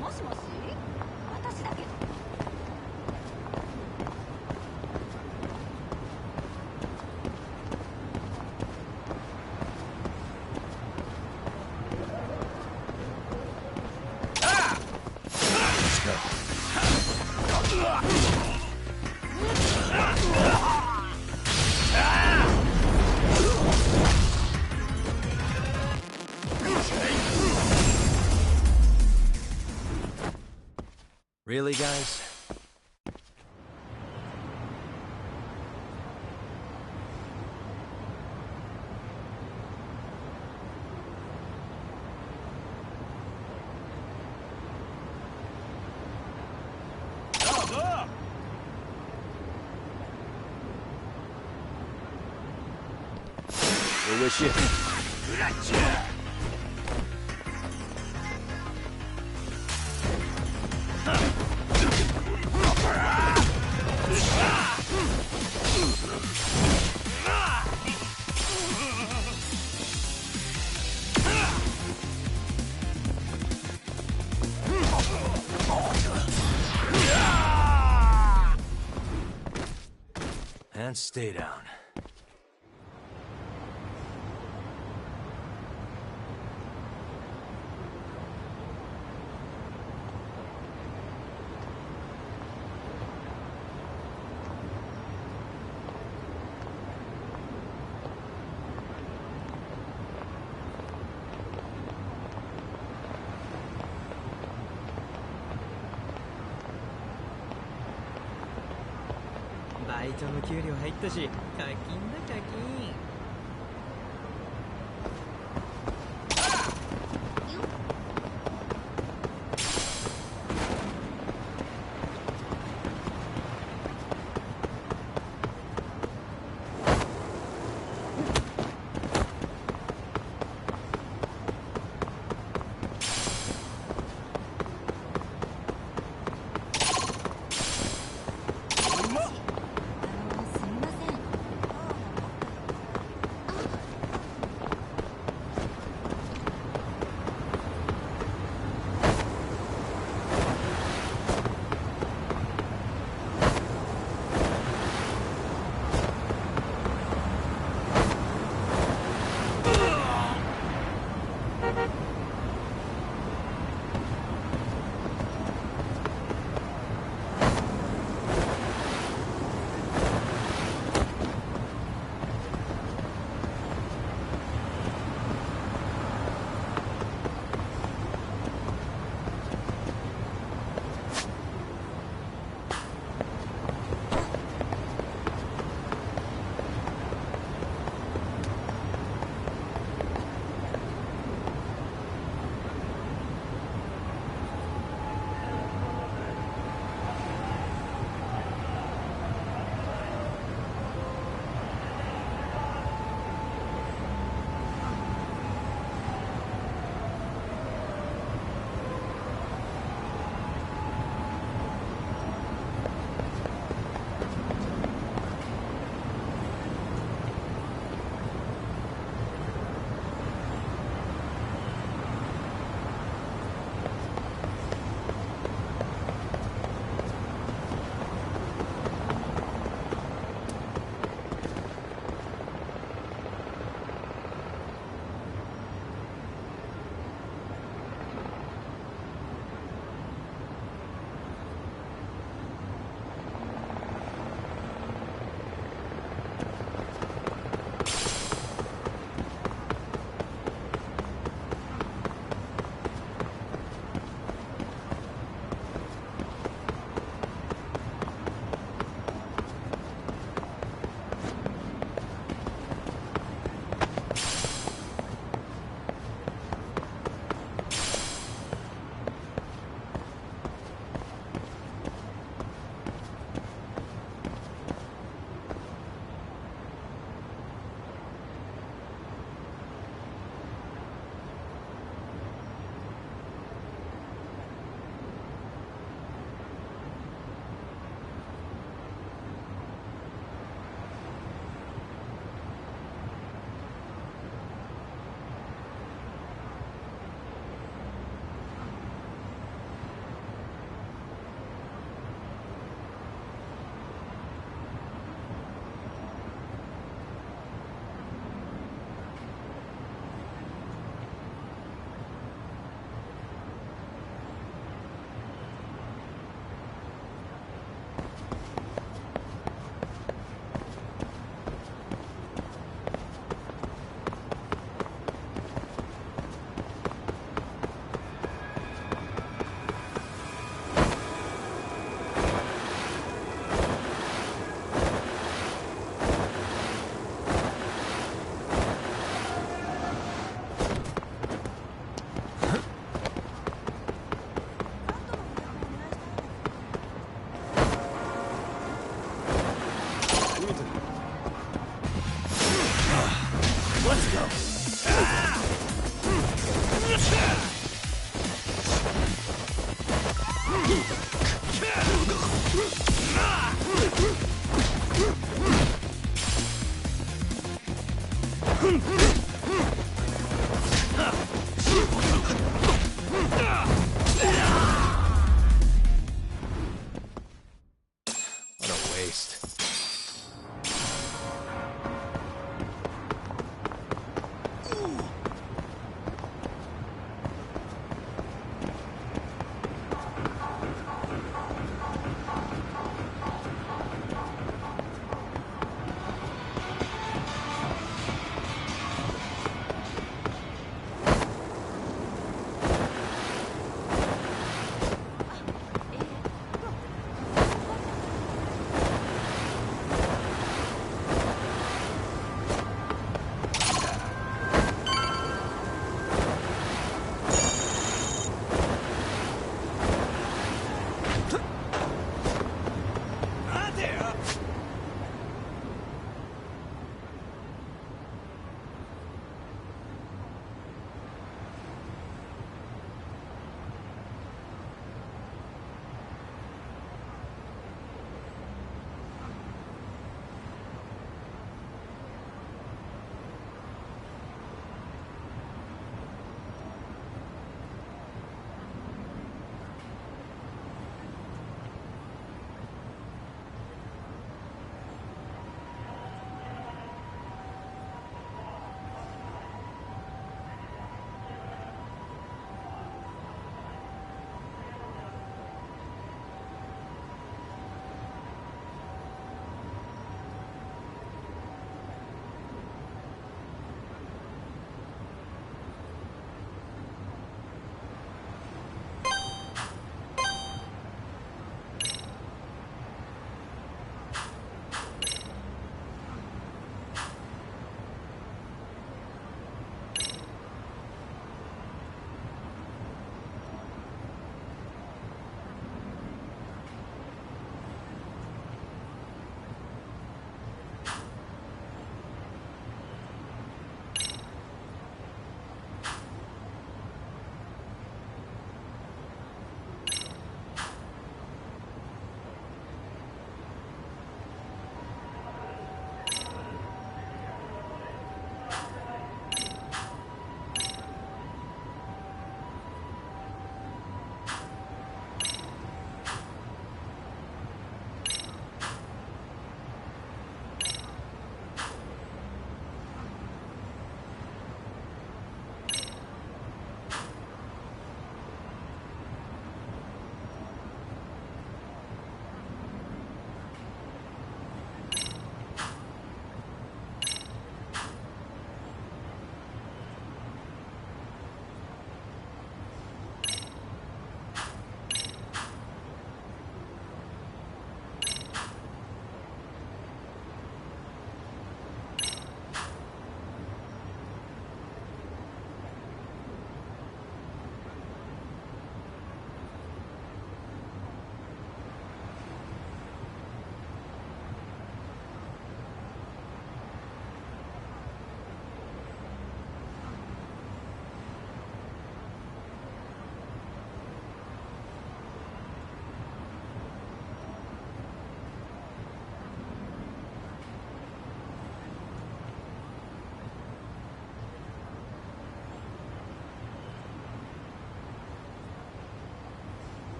もしもし、私だけど。Really, guys? We'll wish you. And stay down.バイトの給料入ったし、課金だ課金。Let's go.